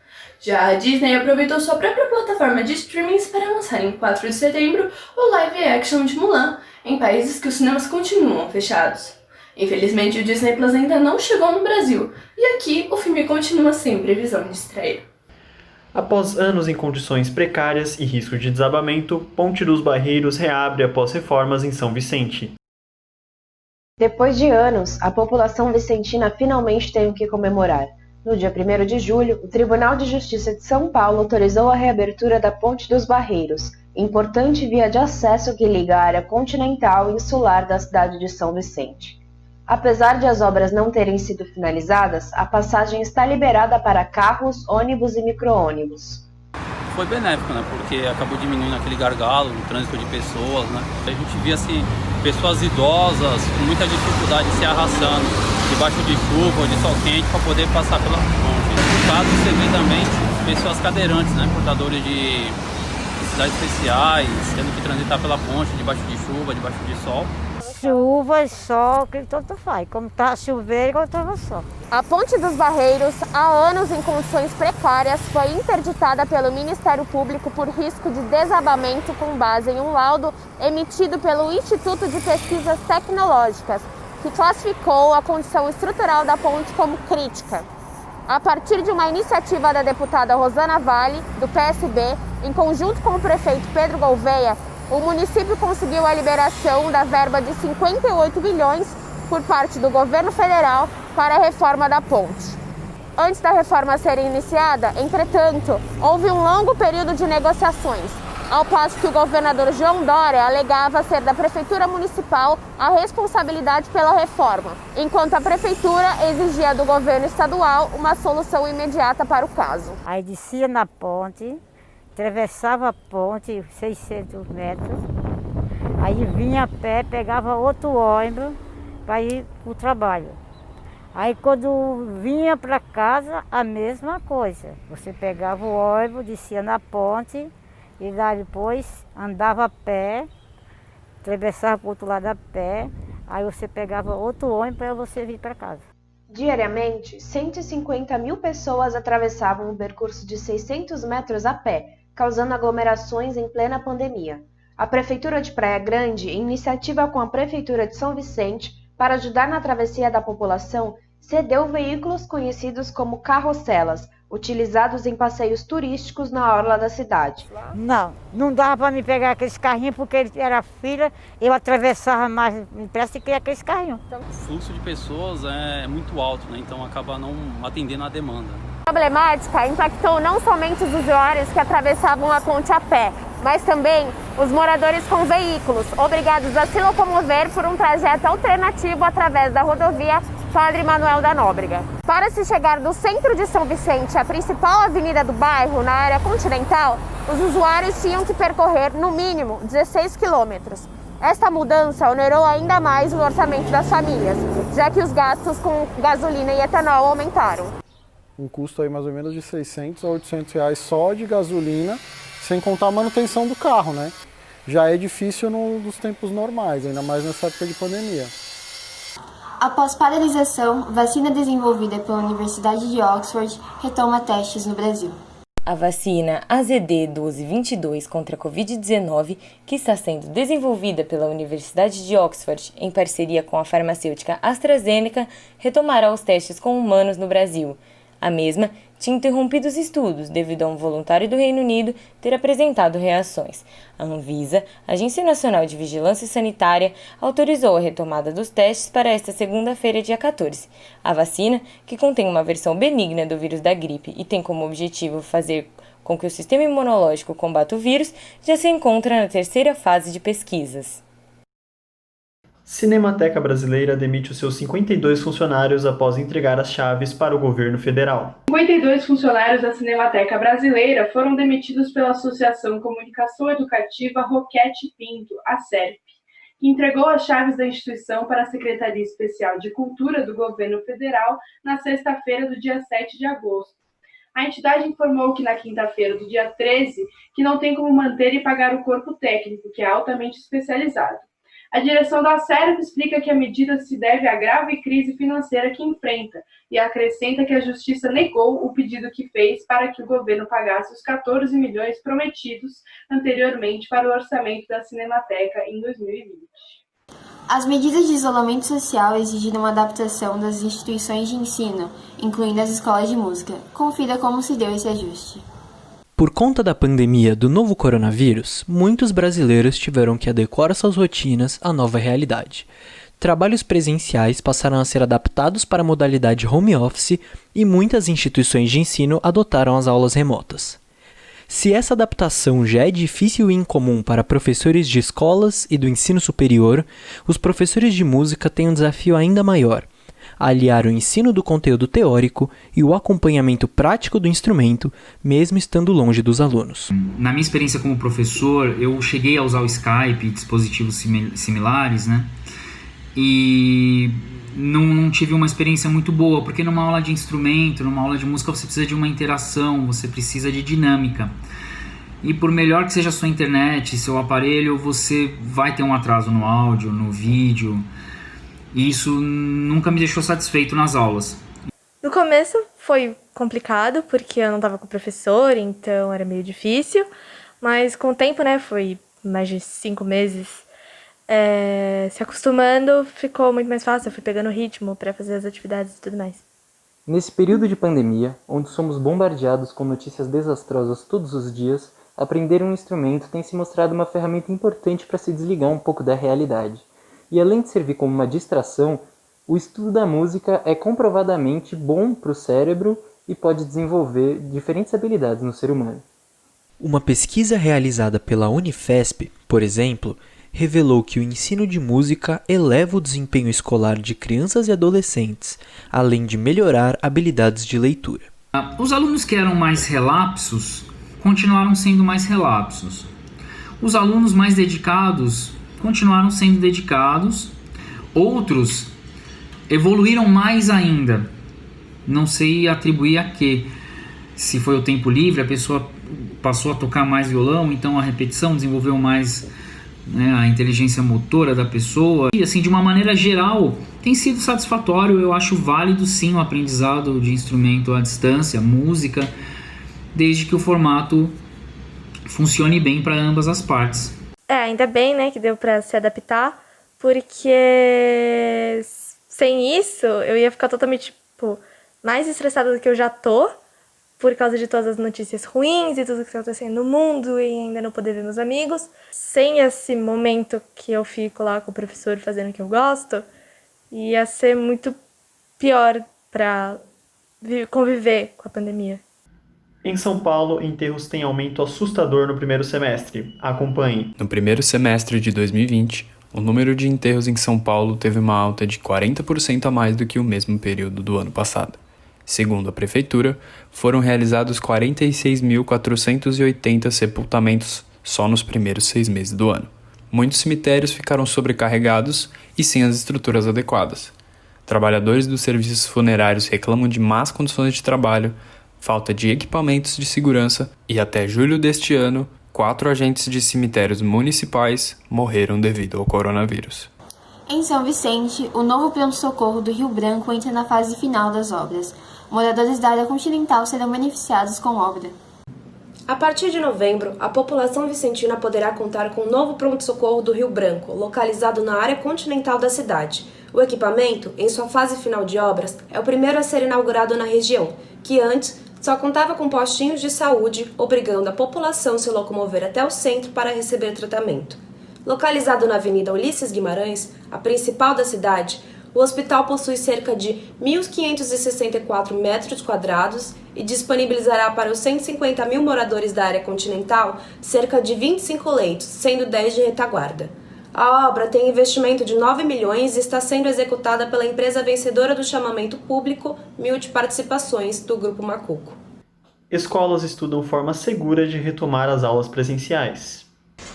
Já a Disney aproveitou sua própria plataforma de streamings para lançar em 4 de setembro o live action de Mulan, em países que os cinemas continuam fechados. Infelizmente, o Disney Plus ainda não chegou no Brasil, e aqui o filme continua sem previsão de estreia. Após anos em condições precárias e risco de desabamento, Ponte dos Barreiros reabre após reformas em São Vicente. Depois de anos, a população vicentina finalmente tem o que comemorar. No dia 1º de julho, o Tribunal de Justiça de São Paulo autorizou a reabertura da Ponte dos Barreiros, importante via de acesso que liga a área continental e insular da cidade de São Vicente. Apesar de as obras não terem sido finalizadas, a passagem está liberada para carros, ônibus e micro-ônibus. Foi benéfico, né? Porque acabou diminuindo aquele gargalo no trânsito de pessoas, né? A gente via assim, pessoas idosas com muita dificuldade se arrastando debaixo de chuva ou de sol quente para poder passar pela ponte. No caso, você vê também pessoas cadeirantes, né? Portadores de necessidades especiais, tendo que transitar pela ponte debaixo de chuva, debaixo de sol. Chuva, sol, que tanto faz, como tá chovendo, como tava sol. A Ponte dos Barreiros, há anos em condições precárias, foi interditada pelo Ministério Público por risco de desabamento com base em um laudo emitido pelo Instituto de Pesquisas Tecnológicas, que classificou a condição estrutural da ponte como crítica. A partir de uma iniciativa da deputada Rosana Vale, do PSB, em conjunto com o prefeito Pedro Gouveia, o município conseguiu a liberação da verba de 58 bilhões por parte do governo federal para a reforma da ponte. Antes da reforma ser iniciada, entretanto, houve um longo período de negociações, ao passo que o governador João Dória alegava ser da prefeitura municipal a responsabilidade pela reforma, enquanto a prefeitura exigia do governo estadual uma solução imediata para o caso. Aí descia na ponte, atravessava a ponte 600 metros, aí vinha a pé, pegava outro ônibus para ir para o trabalho. Aí quando vinha para casa, a mesma coisa. Você pegava o ônibus, descia na ponte e lá depois andava a pé, atravessava para o outro lado a pé, aí você pegava outro ônibus para você vir para casa. Diariamente, 150 mil pessoas atravessavam um percurso de 600 metros a pé, causando aglomerações em plena pandemia. A Prefeitura de Praia Grande, em iniciativa com a Prefeitura de São Vicente, para ajudar na travessia da população, cedeu veículos conhecidos como carrosselas, utilizados em passeios turísticos na orla da cidade. Não dava para me pegar aqueles carrinhos porque era fila, eu atravessava mais depressa que aqueles carrinhos. O fluxo de pessoas é muito alto, né? Então acaba não atendendo a demanda. A problemática impactou não somente os usuários que atravessavam a ponte a pé, mas também os moradores com veículos, obrigados a se locomover por um trajeto alternativo através da rodovia Padre Manuel da Nóbrega. Para se chegar do centro de São Vicente à principal avenida do bairro, na área continental, os usuários tinham que percorrer, no mínimo, 16 quilômetros. Esta mudança onerou ainda mais o orçamento das famílias, já que os gastos com gasolina e etanol aumentaram. Um custo aí mais ou menos de 600 a 800 reais só de gasolina, sem contar a manutenção do carro, né? Já é difícil nos tempos normais, ainda mais nessa época de pandemia. Após paralisação, vacina desenvolvida pela Universidade de Oxford retoma testes no Brasil. A vacina AZD1222 contra a Covid-19, que está sendo desenvolvida pela Universidade de Oxford em parceria com a farmacêutica AstraZeneca, retomará os testes com humanos no Brasil. A mesma tinha interrompido os estudos devido a um voluntário do Reino Unido ter apresentado reações. A Anvisa, Agência Nacional de Vigilância Sanitária, autorizou a retomada dos testes para esta segunda-feira, dia 14. A vacina, que contém uma versão benigna do vírus da gripe e tem como objetivo fazer com que o sistema imunológico combata o vírus, já se encontra na terceira fase de pesquisas. Cinemateca Brasileira demite os seus 52 funcionários após entregar as chaves para o governo federal. 52 funcionários da Cinemateca Brasileira foram demitidos pela Associação Comunicação Educativa Roquete Pinto, a SERP, que entregou as chaves da instituição para a Secretaria Especial de Cultura do Governo Federal na sexta-feira do dia 7 de agosto. A entidade informou que na quinta-feira do dia 13, que não tem como manter e pagar o corpo técnico, que é altamente especializado. A direção da Serp explica que a medida se deve à grave crise financeira que enfrenta e acrescenta que a Justiça negou o pedido que fez para que o governo pagasse os 14 milhões prometidos anteriormente para o orçamento da Cinemateca em 2020. As medidas de isolamento social exigiram uma adaptação das instituições de ensino, incluindo as escolas de música. Confira como se deu esse ajuste. Por conta da pandemia do novo coronavírus, muitos brasileiros tiveram que adequar suas rotinas à nova realidade. Trabalhos presenciais passaram a ser adaptados para a modalidade home office e muitas instituições de ensino adotaram as aulas remotas. Se essa adaptação já é difícil e incomum para professores de escolas e do ensino superior, os professores de música têm um desafio ainda maior: aliar o ensino do conteúdo teórico e o acompanhamento prático do instrumento, mesmo estando longe dos alunos. Na minha experiência como professor, eu cheguei a usar o Skype e dispositivos similares, né? E não tive uma experiência muito boa, porque numa aula de instrumento, numa aula de música, você precisa de uma interação, você precisa de dinâmica. E por melhor que seja a sua internet, seu aparelho, você vai ter um atraso no áudio, no vídeo. E isso nunca me deixou satisfeito nas aulas. No começo foi complicado, porque eu não estava com o professor, então era meio difícil. Mas com o tempo, né, foi mais de 5 meses, se acostumando, ficou muito mais fácil. Eu fui pegando ritmo para fazer as atividades e tudo mais. Nesse período de pandemia, onde somos bombardeados com notícias desastrosas todos os dias, aprender um instrumento tem se mostrado uma ferramenta importante para se desligar um pouco da realidade. E além de servir como uma distração, o estudo da música é comprovadamente bom para o cérebro e pode desenvolver diferentes habilidades no ser humano. Uma pesquisa realizada pela Unifesp, por exemplo, revelou que o ensino de música eleva o desempenho escolar de crianças e adolescentes, além de melhorar habilidades de leitura. Os alunos que eram mais relapsos continuaram sendo mais relapsos. Os alunos mais dedicados continuaram sendo dedicados, outros evoluíram mais ainda. Não sei atribuir a quê. Se foi o tempo livre, a pessoa passou a tocar mais violão, então a repetição desenvolveu mais, né, a inteligência motora da pessoa. E assim, de uma maneira geral, tem sido satisfatório. Eu acho válido sim o aprendizado de instrumento à distância, música, desde que o formato funcione bem para ambas as partes. Ainda bem, né, que deu pra se adaptar, porque sem isso eu ia ficar totalmente, mais estressada do que eu já tô, por causa de todas as notícias ruins e tudo que tá acontecendo no mundo e ainda não poder ver meus amigos. Sem esse momento que eu fico lá com o professor fazendo o que eu gosto, ia ser muito pior pra conviver com a pandemia. Em São Paulo, enterros têm aumento assustador no primeiro semestre. Acompanhe. No primeiro semestre de 2020, o número de enterros em São Paulo teve uma alta de 40% a mais do que o mesmo período do ano passado. Segundo a Prefeitura, foram realizados 46.480 sepultamentos só nos primeiros 6 meses do ano. Muitos cemitérios ficaram sobrecarregados e sem as estruturas adequadas. Trabalhadores dos serviços funerários reclamam de más condições de trabalho, falta de equipamentos de segurança e até julho deste ano, 4 agentes de cemitérios municipais morreram devido ao coronavírus. Em São Vicente, o novo pronto-socorro do Rio Branco entra na fase final das obras. Moradores da área continental serão beneficiados com a obra. A partir de novembro, a população vicentina poderá contar com o novo pronto-socorro do Rio Branco, localizado na área continental da cidade. O equipamento, em sua fase final de obras, é o primeiro a ser inaugurado na região, que antes só contava com postinhos de saúde, obrigando a população a se locomover até o centro para receber tratamento. Localizado na Avenida Ulisses Guimarães, a principal da cidade, o hospital possui cerca de 1.564 metros quadrados e disponibilizará para os 150 mil moradores da área continental cerca de 25 leitos, sendo 10 de retaguarda. A obra tem investimento de 9 milhões e está sendo executada pela empresa vencedora do chamamento público Multiparticipações do Grupo Macuco. Escolas estudam forma segura de retomar as aulas presenciais.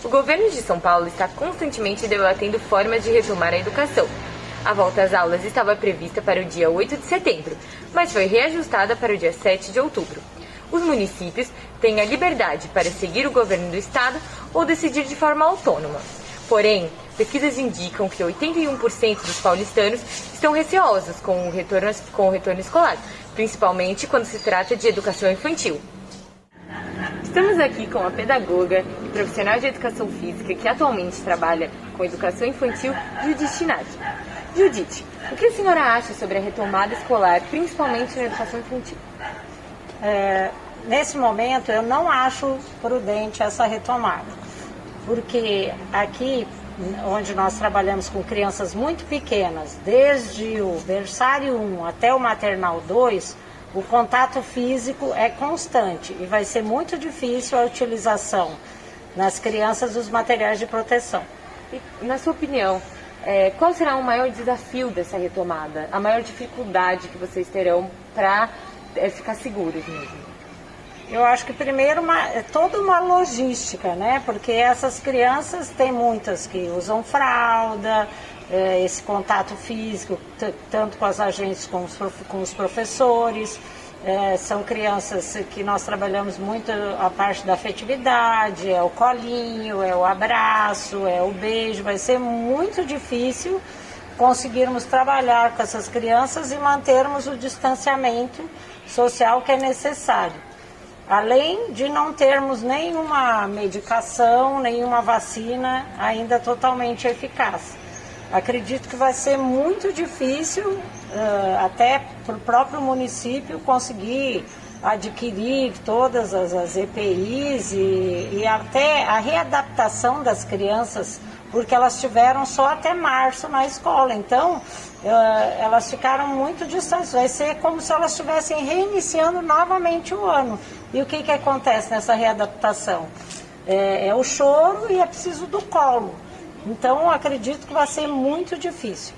O governo de São Paulo está constantemente debatendo formas de retomar a educação. A volta às aulas estava prevista para o dia 8 de setembro, mas foi reajustada para o dia 7 de outubro. Os municípios têm a liberdade para seguir o governo do estado ou decidir de forma autônoma. Porém, Pesquisas indicam que 81% dos paulistanos estão receosos com o retorno escolar, principalmente quando se trata de educação infantil. Estamos aqui com a pedagoga e profissional de educação física que atualmente trabalha com educação infantil, Judite Nati. Judite, o que a senhora acha sobre a retomada escolar, principalmente na educação infantil? Nesse momento, eu não acho prudente essa retomada, porque aqui, onde nós trabalhamos com crianças muito pequenas, desde o berçário 1 até o maternal 2, o contato físico é constante e vai ser muito difícil a utilização nas crianças dos materiais de proteção. E, na sua opinião, qual será o maior desafio dessa retomada? A maior dificuldade que vocês terão para ficar seguros mesmo? Eu acho que primeiro é toda uma logística, né? Porque essas crianças, tem muitas que usam fralda, esse contato físico, tanto com as agentes como com os professores. São crianças que nós trabalhamos muito a parte da afetividade, é o colinho, é o abraço, é o beijo. Vai ser muito difícil conseguirmos trabalhar com essas crianças e mantermos o distanciamento social que é necessário. Além de não termos nenhuma medicação, nenhuma vacina ainda totalmente eficaz. Acredito que vai ser muito difícil, até para o próprio município, conseguir adquirir todas as EPIs e até a readaptação das crianças, porque elas estiveram só até março na escola. Então, elas ficaram muito distantes. Vai ser como se elas estivessem reiniciando novamente o ano. E o que acontece nessa readaptação? É o choro e é preciso do colo. Então, acredito que vai ser muito difícil.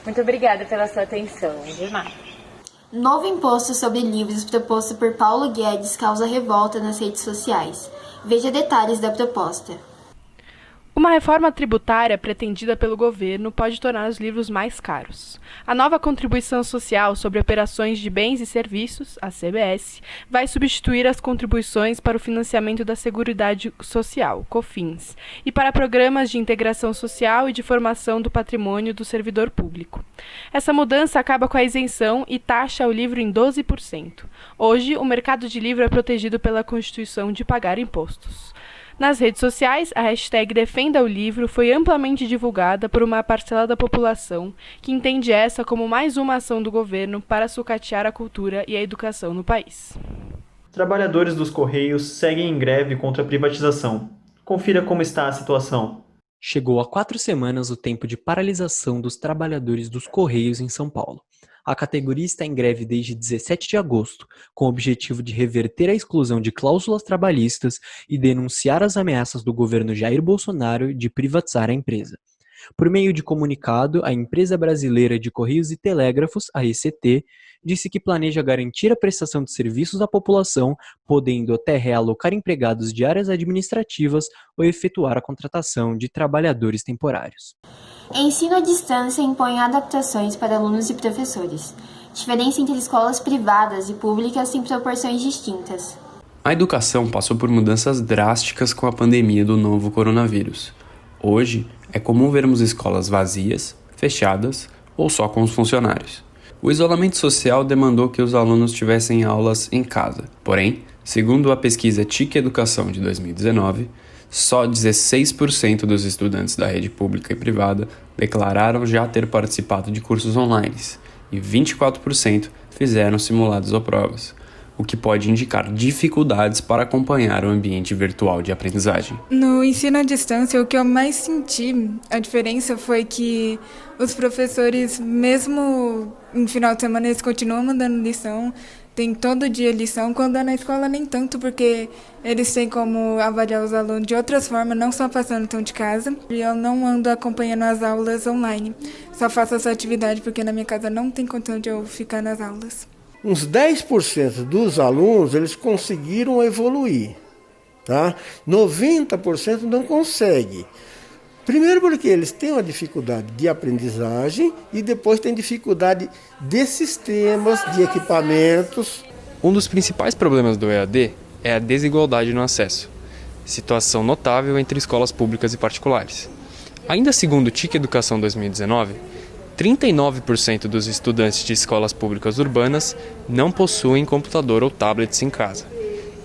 Muito obrigada pela sua atenção. De nada. Novo imposto sobre livros proposto por Paulo Guedes causa revolta nas redes sociais. Veja detalhes da proposta. Uma reforma tributária pretendida pelo governo pode tornar os livros mais caros. A nova contribuição social sobre operações de bens e serviços, a CBS, vai substituir as contribuições para o financiamento da Seguridade Social, COFINS, e para programas de integração social e de formação do patrimônio do servidor público. Essa mudança acaba com a isenção e taxa o livro em 12%. Hoje, o mercado de livro é protegido pela Constituição de pagar impostos. Nas redes sociais, a hashtag Defenda o Livro foi amplamente divulgada por uma parcela da população que entende essa como mais uma ação do governo para sucatear a cultura e a educação no país. Trabalhadores dos Correios seguem em greve contra a privatização. Confira como está a situação. Chegou há 4 semanas o tempo de paralisação dos trabalhadores dos Correios em São Paulo. A categoria está em greve desde 17 de agosto, com o objetivo de reverter a exclusão de cláusulas trabalhistas e denunciar as ameaças do governo Jair Bolsonaro de privatizar a empresa. Por meio de comunicado, a Empresa Brasileira de Correios e Telégrafos, a ECT, disse que planeja garantir a prestação de serviços à população, podendo até realocar empregados de áreas administrativas ou efetuar a contratação de trabalhadores temporários. Ensino à distância impõe adaptações para alunos e professores. Diferença entre escolas privadas e públicas tem proporções distintas. A educação passou por mudanças drásticas com a pandemia do novo coronavírus. Hoje, é comum vermos escolas vazias, fechadas ou só com os funcionários. O isolamento social demandou que os alunos tivessem aulas em casa. Porém, segundo a pesquisa TIC Educação de 2019, só 16% dos estudantes da rede pública e privada declararam já ter participado de cursos online e 24% fizeram simulados ou provas, o que pode indicar dificuldades para acompanhar o ambiente virtual de aprendizagem. No ensino à distância, o que eu mais senti, a diferença foi que os professores, mesmo no final de semana, eles continuam mandando lição, tem todo dia lição, quando é na escola nem tanto, porque eles têm como avaliar os alunos de outras formas, não só passando lição de casa. E eu não ando acompanhando as aulas online, só faço essa atividade porque na minha casa não tem condição de eu ficar nas aulas. Uns 10% dos alunos, eles conseguiram evoluir, tá? 90% não consegue. Primeiro porque eles têm uma dificuldade de aprendizagem e depois têm dificuldade de sistemas, de equipamentos. Um dos principais problemas do EAD é a desigualdade no acesso, situação notável entre escolas públicas e particulares. Ainda segundo o TIC Educação 2019, 39% dos estudantes de escolas públicas urbanas não possuem computador ou tablets em casa,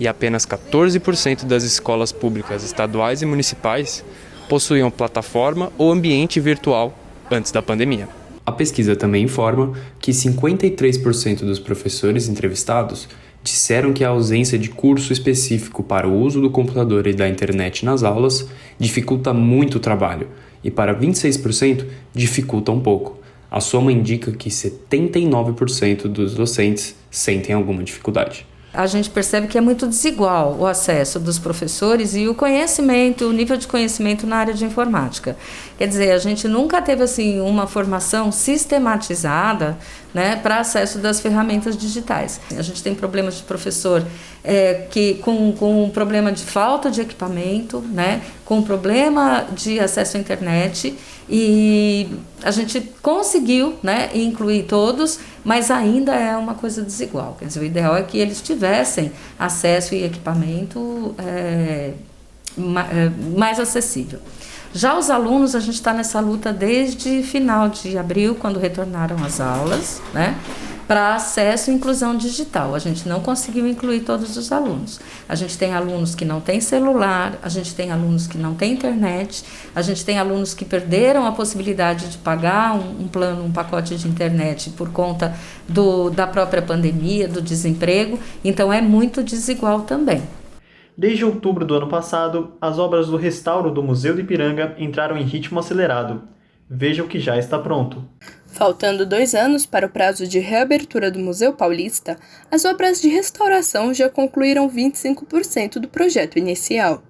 e apenas 14% das escolas públicas estaduais e municipais possuíam plataforma ou ambiente virtual antes da pandemia. A pesquisa também informa que 53% dos professores entrevistados disseram que a ausência de curso específico para o uso do computador e da internet nas aulas dificulta muito o trabalho, e para 26% dificulta um pouco. A soma indica que 79% dos docentes sentem alguma dificuldade. A gente percebe que é muito desigual o acesso dos professores e o conhecimento, o nível de conhecimento na área de informática. Quer dizer, a gente nunca teve assim uma formação sistematizada, né, para acesso das ferramentas digitais. A gente tem problemas de professor que com problema de falta de equipamento, né, com problema de acesso à internet, e a gente conseguiu, né, incluir todos, mas ainda é uma coisa desigual. Quer dizer, o ideal é que eles tivessem acesso e equipamento mais acessível. Já os alunos, a gente está nessa luta desde final de abril, quando retornaram às aulas, né, para acesso e inclusão digital. A gente não conseguiu incluir todos os alunos. A gente tem alunos que não têm celular, a gente tem alunos que não têm internet, a gente tem alunos que perderam a possibilidade de pagar um pacote de internet por conta da própria pandemia, do desemprego. Então é muito desigual também. Desde outubro do ano passado, as obras do restauro do Museu do Ipiranga entraram em ritmo acelerado. Veja o que já está pronto. Faltando 2 anos para o prazo de reabertura do Museu Paulista, as obras de restauração já concluíram 25% do projeto inicial.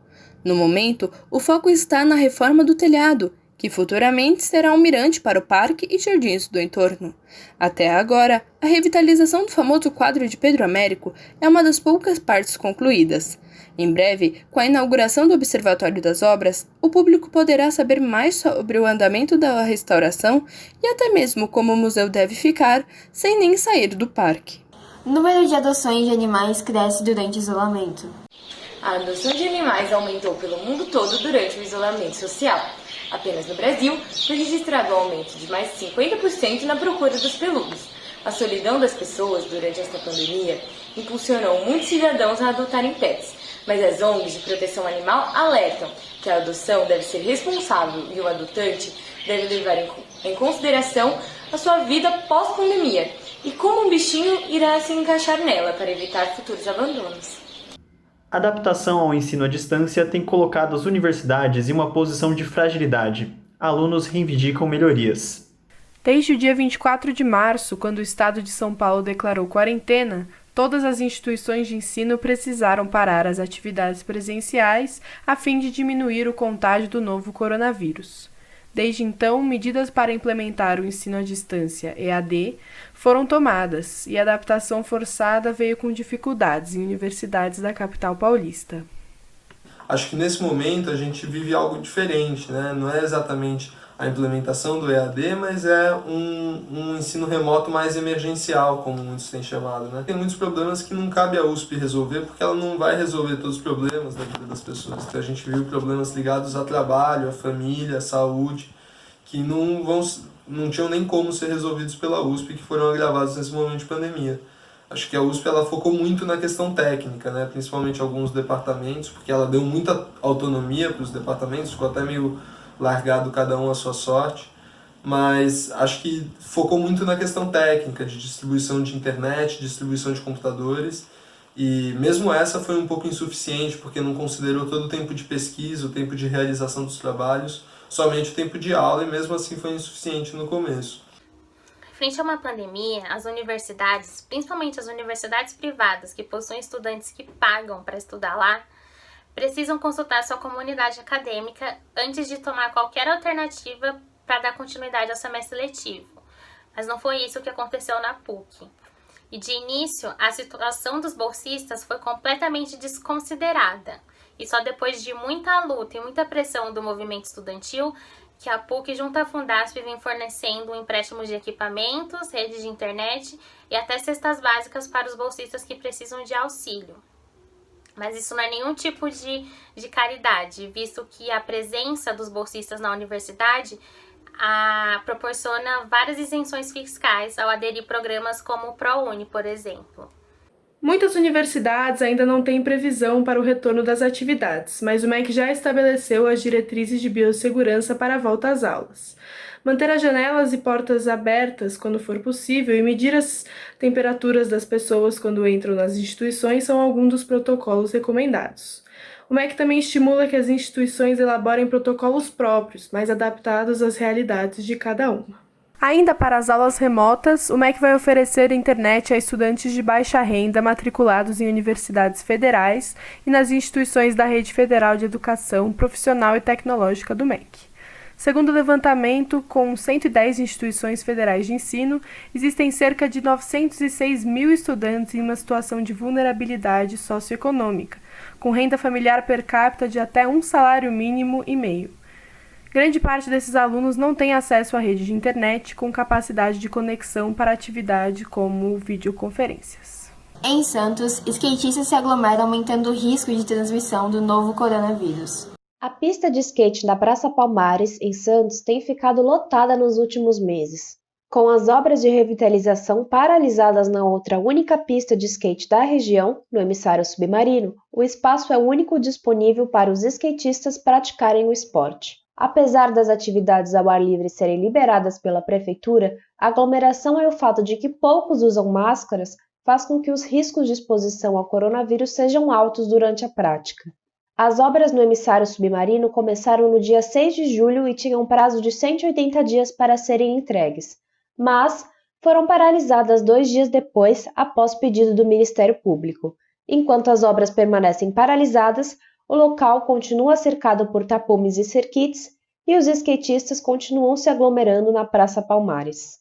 No momento, o foco está na reforma do telhado, que futuramente será um mirante para o parque e jardins do entorno. Até agora, a revitalização do famoso quadro de Pedro Américo é uma das poucas partes concluídas. Em breve, com a inauguração do Observatório das Obras, o público poderá saber mais sobre o andamento da restauração e até mesmo como o museu deve ficar, sem nem sair do parque. O número de adoções de animais cresce durante o isolamento. A adoção de animais aumentou pelo mundo todo durante o isolamento social. Apenas no Brasil, foi registrado um aumento de mais de 50% na procura dos peludos. A solidão das pessoas durante esta pandemia impulsionou muitos cidadãos a adotarem pets. Mas as ONGs de proteção animal alertam que a adoção deve ser responsável e o adotante deve levar em consideração a sua vida pós-pandemia e como um bichinho irá se encaixar nela para evitar futuros abandonos. A adaptação ao ensino à distância tem colocado as universidades em uma posição de fragilidade. Alunos reivindicam melhorias. Desde o dia 24 de março, quando o estado de São Paulo declarou quarentena, todas as instituições de ensino precisaram parar as atividades presenciais a fim de diminuir o contágio do novo coronavírus. Desde então, medidas para implementar o ensino à distância, EAD, foram tomadas e a adaptação forçada veio com dificuldades em universidades da capital paulista. Acho que nesse momento a gente vive algo diferente, né? Não é exatamente a implementação do EAD, mas é um ensino remoto mais emergencial, como muitos têm chamado, né? Tem muitos problemas que não cabe à USP resolver, porque ela não vai resolver todos os problemas da vida das pessoas. Então a gente viu problemas ligados a trabalho, a família, a saúde, que não tinham nem como ser resolvidos pela USP, que foram agravados nesse momento de pandemia. Acho que a USP ela focou muito na questão técnica, né? Principalmente alguns departamentos, porque ela deu muita autonomia para os departamentos, ficou até meio largado cada um à sua sorte, mas acho que focou muito na questão técnica, de distribuição de internet, distribuição de computadores, e mesmo essa foi um pouco insuficiente, porque não considerou todo o tempo de pesquisa, o tempo de realização dos trabalhos, somente o tempo de aula, e mesmo assim foi insuficiente no começo. Frente a uma pandemia, as universidades, principalmente as universidades privadas que possuem estudantes que pagam para estudar lá, precisam consultar sua comunidade acadêmica antes de tomar qualquer alternativa para dar continuidade ao semestre letivo. Mas não foi isso que aconteceu na PUC. E de início, a situação dos bolsistas foi completamente desconsiderada. E só depois de muita luta e muita pressão do movimento estudantil, que a PUC junto à Fundasp vem fornecendo empréstimos de equipamentos, redes de internet e até cestas básicas para os bolsistas que precisam de auxílio. Mas isso não é nenhum tipo de caridade, visto que a presença dos bolsistas na universidade proporciona várias isenções fiscais ao aderir programas como o ProUni, por exemplo. Muitas universidades ainda não têm previsão para o retorno das atividades, mas o MEC já estabeleceu as diretrizes de biossegurança para a volta às aulas. Manter as janelas e portas abertas quando for possível e medir as temperaturas das pessoas quando entram nas instituições são alguns dos protocolos recomendados. O MEC também estimula que as instituições elaborem protocolos próprios, mais adaptados às realidades de cada uma. Ainda para as aulas remotas, o MEC vai oferecer internet a estudantes de baixa renda matriculados em universidades federais e nas instituições da Rede Federal de Educação Profissional e Tecnológica do MEC. Segundo o levantamento, com 110 instituições federais de ensino, existem cerca de 906 mil estudantes em uma situação de vulnerabilidade socioeconômica, com renda familiar per capita de até um salário mínimo e meio. Grande parte desses alunos não tem acesso à rede de internet com capacidade de conexão para atividade como videoconferências. Em Santos, skatistas se aglomeram aumentando o risco de transmissão do novo coronavírus. A pista de skate da Praça Palmares, em Santos, tem ficado lotada nos últimos meses. Com as obras de revitalização paralisadas na outra única pista de skate da região, no emissário submarino, o espaço é o único disponível para os skatistas praticarem o esporte. Apesar das atividades ao ar livre serem liberadas pela prefeitura, a aglomeração e o fato de que poucos usam máscaras faz com que os riscos de exposição ao coronavírus sejam altos durante a prática. As obras no emissário submarino começaram no dia 6 de julho e tinham prazo de 180 dias para serem entregues, mas foram paralisadas 2 dias depois, após pedido do Ministério Público. Enquanto as obras permanecem paralisadas, o local continua cercado por tapumes e cerquites e os skatistas continuam se aglomerando na Praça Palmares.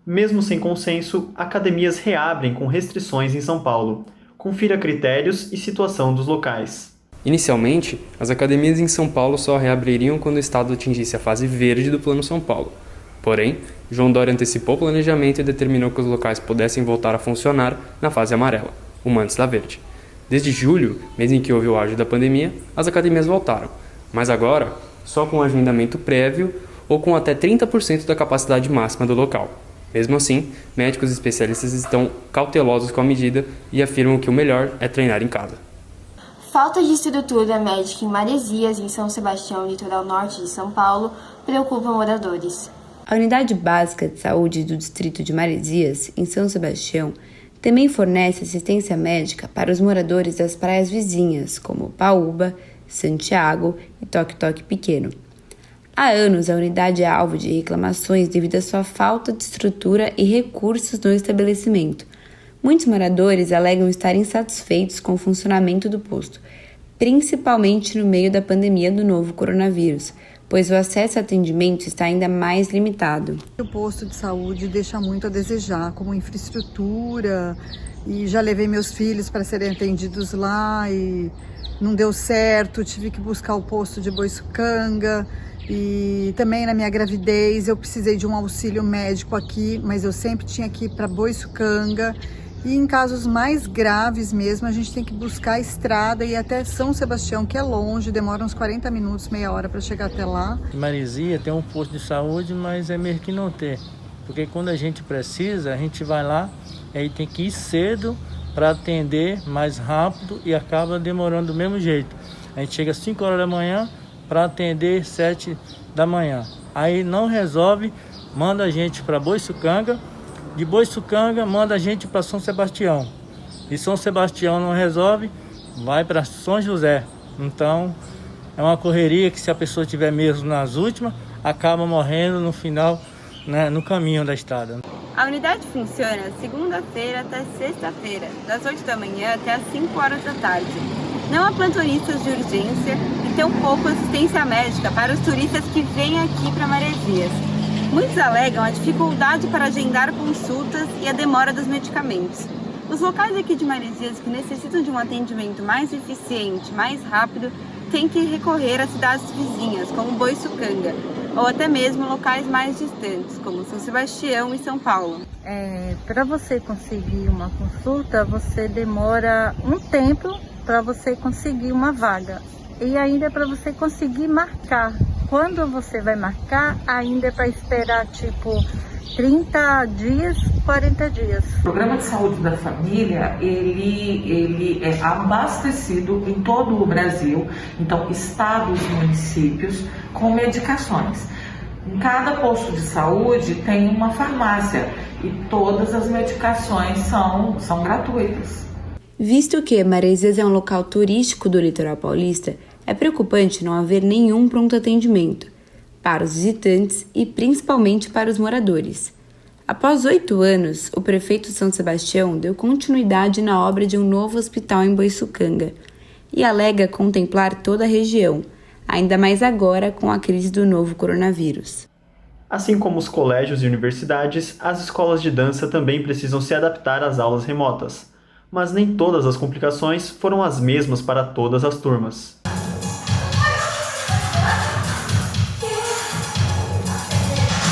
Mesmo sem consenso, academias reabrem com restrições em São Paulo. Confira critérios e situação dos locais. Inicialmente, as academias em São Paulo só reabririam quando o estado atingisse a fase verde do Plano São Paulo. Porém, João Dória antecipou o planejamento e determinou que os locais pudessem voltar a funcionar na fase amarela, uma antes da verde. Desde julho, mês em que houve o auge da pandemia, as academias voltaram, mas agora só com agendamento prévio ou com até 30% da capacidade máxima do local. Mesmo assim, médicos e especialistas estão cautelosos com a medida e afirmam que o melhor é treinar em casa. Falta de estrutura médica em Maresias, em São Sebastião, litoral norte de São Paulo, preocupa moradores. A Unidade Básica de Saúde do Distrito de Maresias, em São Sebastião, também fornece assistência médica para os moradores das praias vizinhas, como Paúba, Santiago e Toque-Toque Pequeno. Há anos, a unidade é alvo de reclamações devido à sua falta de estrutura e recursos no estabelecimento. Muitos moradores alegam estar insatisfeitos com o funcionamento do posto, principalmente no meio da pandemia do novo coronavírus, pois o acesso a atendimento está ainda mais limitado. O posto de saúde deixa muito a desejar, como infraestrutura, e já levei meus filhos para serem atendidos lá e não deu certo, tive que buscar o posto de Boiçucanga. E também na minha gravidez eu precisei de um auxílio médico aqui, mas eu sempre tinha que ir para Boiçucanga. E em casos mais graves mesmo, a gente tem que buscar a estrada e ir até São Sebastião, que é longe, demora uns 40 minutos, meia hora para chegar até lá. Maresia tem um posto de saúde, mas é mesmo que não ter. Porque quando a gente precisa, a gente vai lá, aí tem que ir cedo para atender mais rápido e acaba demorando do mesmo jeito. A gente chega às 5 horas da manhã para atender 7 da manhã. Aí não resolve, manda a gente para Boiçucanga. De Boiçucanga, manda a gente para São Sebastião. E São Sebastião não resolve, vai para São José. Então, é uma correria que se a pessoa estiver mesmo nas últimas, acaba morrendo no final, né, no caminho da estrada. A unidade funciona segunda-feira até sexta-feira, das 8 da manhã até as 5 horas da tarde. Não há plantonistas de urgência e tampouco assistência médica para os turistas que vêm aqui para Maresias. Muitos alegam a dificuldade para agendar consultas e a demora dos medicamentos. Os locais aqui de Maresias que necessitam de um atendimento mais eficiente, mais rápido, têm que recorrer a cidades vizinhas, como Boiçucanga, ou até mesmo locais mais distantes, como São Sebastião e São Paulo. Para você conseguir uma consulta, você demora um tempo para você conseguir uma vaga. E ainda é para você conseguir marcar. Quando você vai marcar, ainda é para esperar tipo 30 dias, 40 dias. O Programa de Saúde da Família, ele é abastecido em todo o Brasil, então estados e municípios, com medicações. Em cada posto de saúde tem uma farmácia e todas as medicações são gratuitas. Visto que Maresias é um local turístico do litoral paulista, é preocupante não haver nenhum pronto atendimento para os visitantes e principalmente para os moradores. Após 8 anos, o prefeito de São Sebastião deu continuidade na obra de um novo hospital em Boiçucanga e alega contemplar toda a região, ainda mais agora com a crise do novo coronavírus. Assim como os colégios e universidades, as escolas de dança também precisam se adaptar às aulas remotas. Mas nem todas as complicações foram as mesmas para todas as turmas.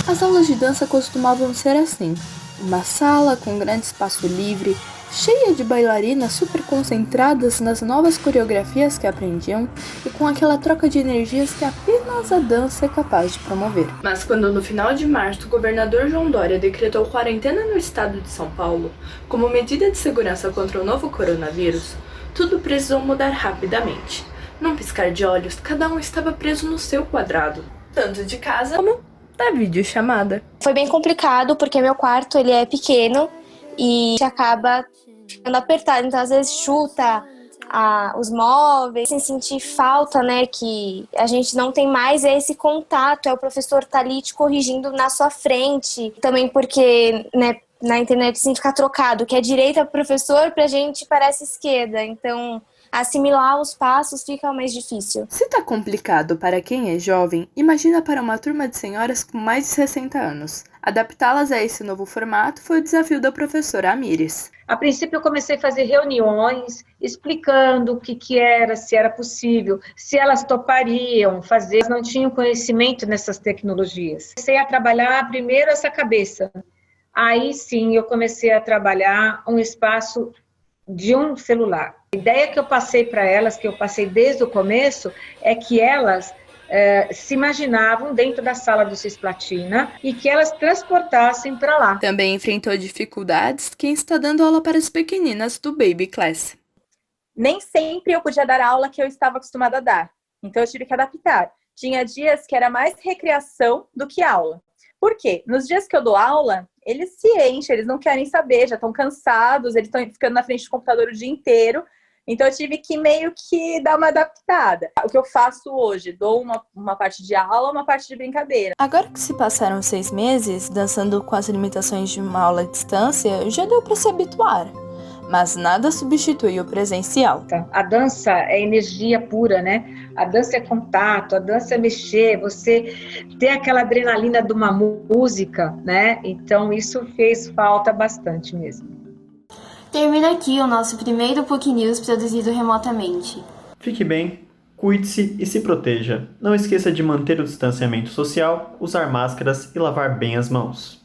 As aulas de dança costumavam ser assim: uma sala com grande espaço livre, cheia de bailarinas super concentradas nas novas coreografias que aprendiam e com aquela troca de energias que apenas a dança é capaz de promover. Mas quando no final de março o governador João Dória decretou quarentena no estado de São Paulo como medida de segurança contra o novo coronavírus, tudo precisou mudar rapidamente. Num piscar de olhos, cada um estava preso no seu quadrado, tanto de casa como da videochamada. Foi bem complicado porque meu quarto ele é pequeno e acaba ficando apertado, então às vezes chuta os móveis, sem sentir falta, né, que a gente não tem mais esse contato, o professor tá ali te corrigindo na sua frente, também porque, né, na internet assim fica trocado, que é direita pro professor, pra gente parece esquerda, então assimilar os passos fica mais difícil. Se tá complicado para quem é jovem, imagina para uma turma de senhoras com mais de 60 anos. Adaptá-las a esse novo formato foi o desafio da professora Amires. A princípio eu comecei a fazer reuniões explicando o que era, se era possível, se elas topariam fazer, elas não tinham conhecimento nessas tecnologias. Comecei a trabalhar primeiro essa cabeça, aí sim eu comecei a trabalhar um espaço de um celular. A ideia que eu passei para elas, que eu passei desde o começo, é que elas se imaginavam dentro da sala do Cisplatina e que elas transportassem para lá. Também enfrentou dificuldades quem está dando aula para as pequeninas do Baby Class. Nem sempre eu podia dar a aula que eu estava acostumada a dar, então eu tive que adaptar. Tinha dias que era mais recreação do que aula. Por quê? Nos dias que eu dou aula, eles se enchem, eles não querem saber, já estão cansados, eles estão ficando na frente do computador o dia inteiro. Então eu tive que meio que dar uma adaptada. O que eu faço hoje, dou uma parte de aula, uma parte de brincadeira. Agora que se passaram 6 meses, dançando com as limitações de uma aula à distância, já deu para se habituar. Mas nada substitui o presencial. A dança é energia pura, né? A dança é contato, a dança é mexer, você ter aquela adrenalina de uma música, né? Então isso fez falta bastante mesmo. Termina aqui o nosso primeiro PUC News produzido remotamente. Fique bem, cuide-se e se proteja. Não esqueça de manter o distanciamento social, usar máscaras e lavar bem as mãos.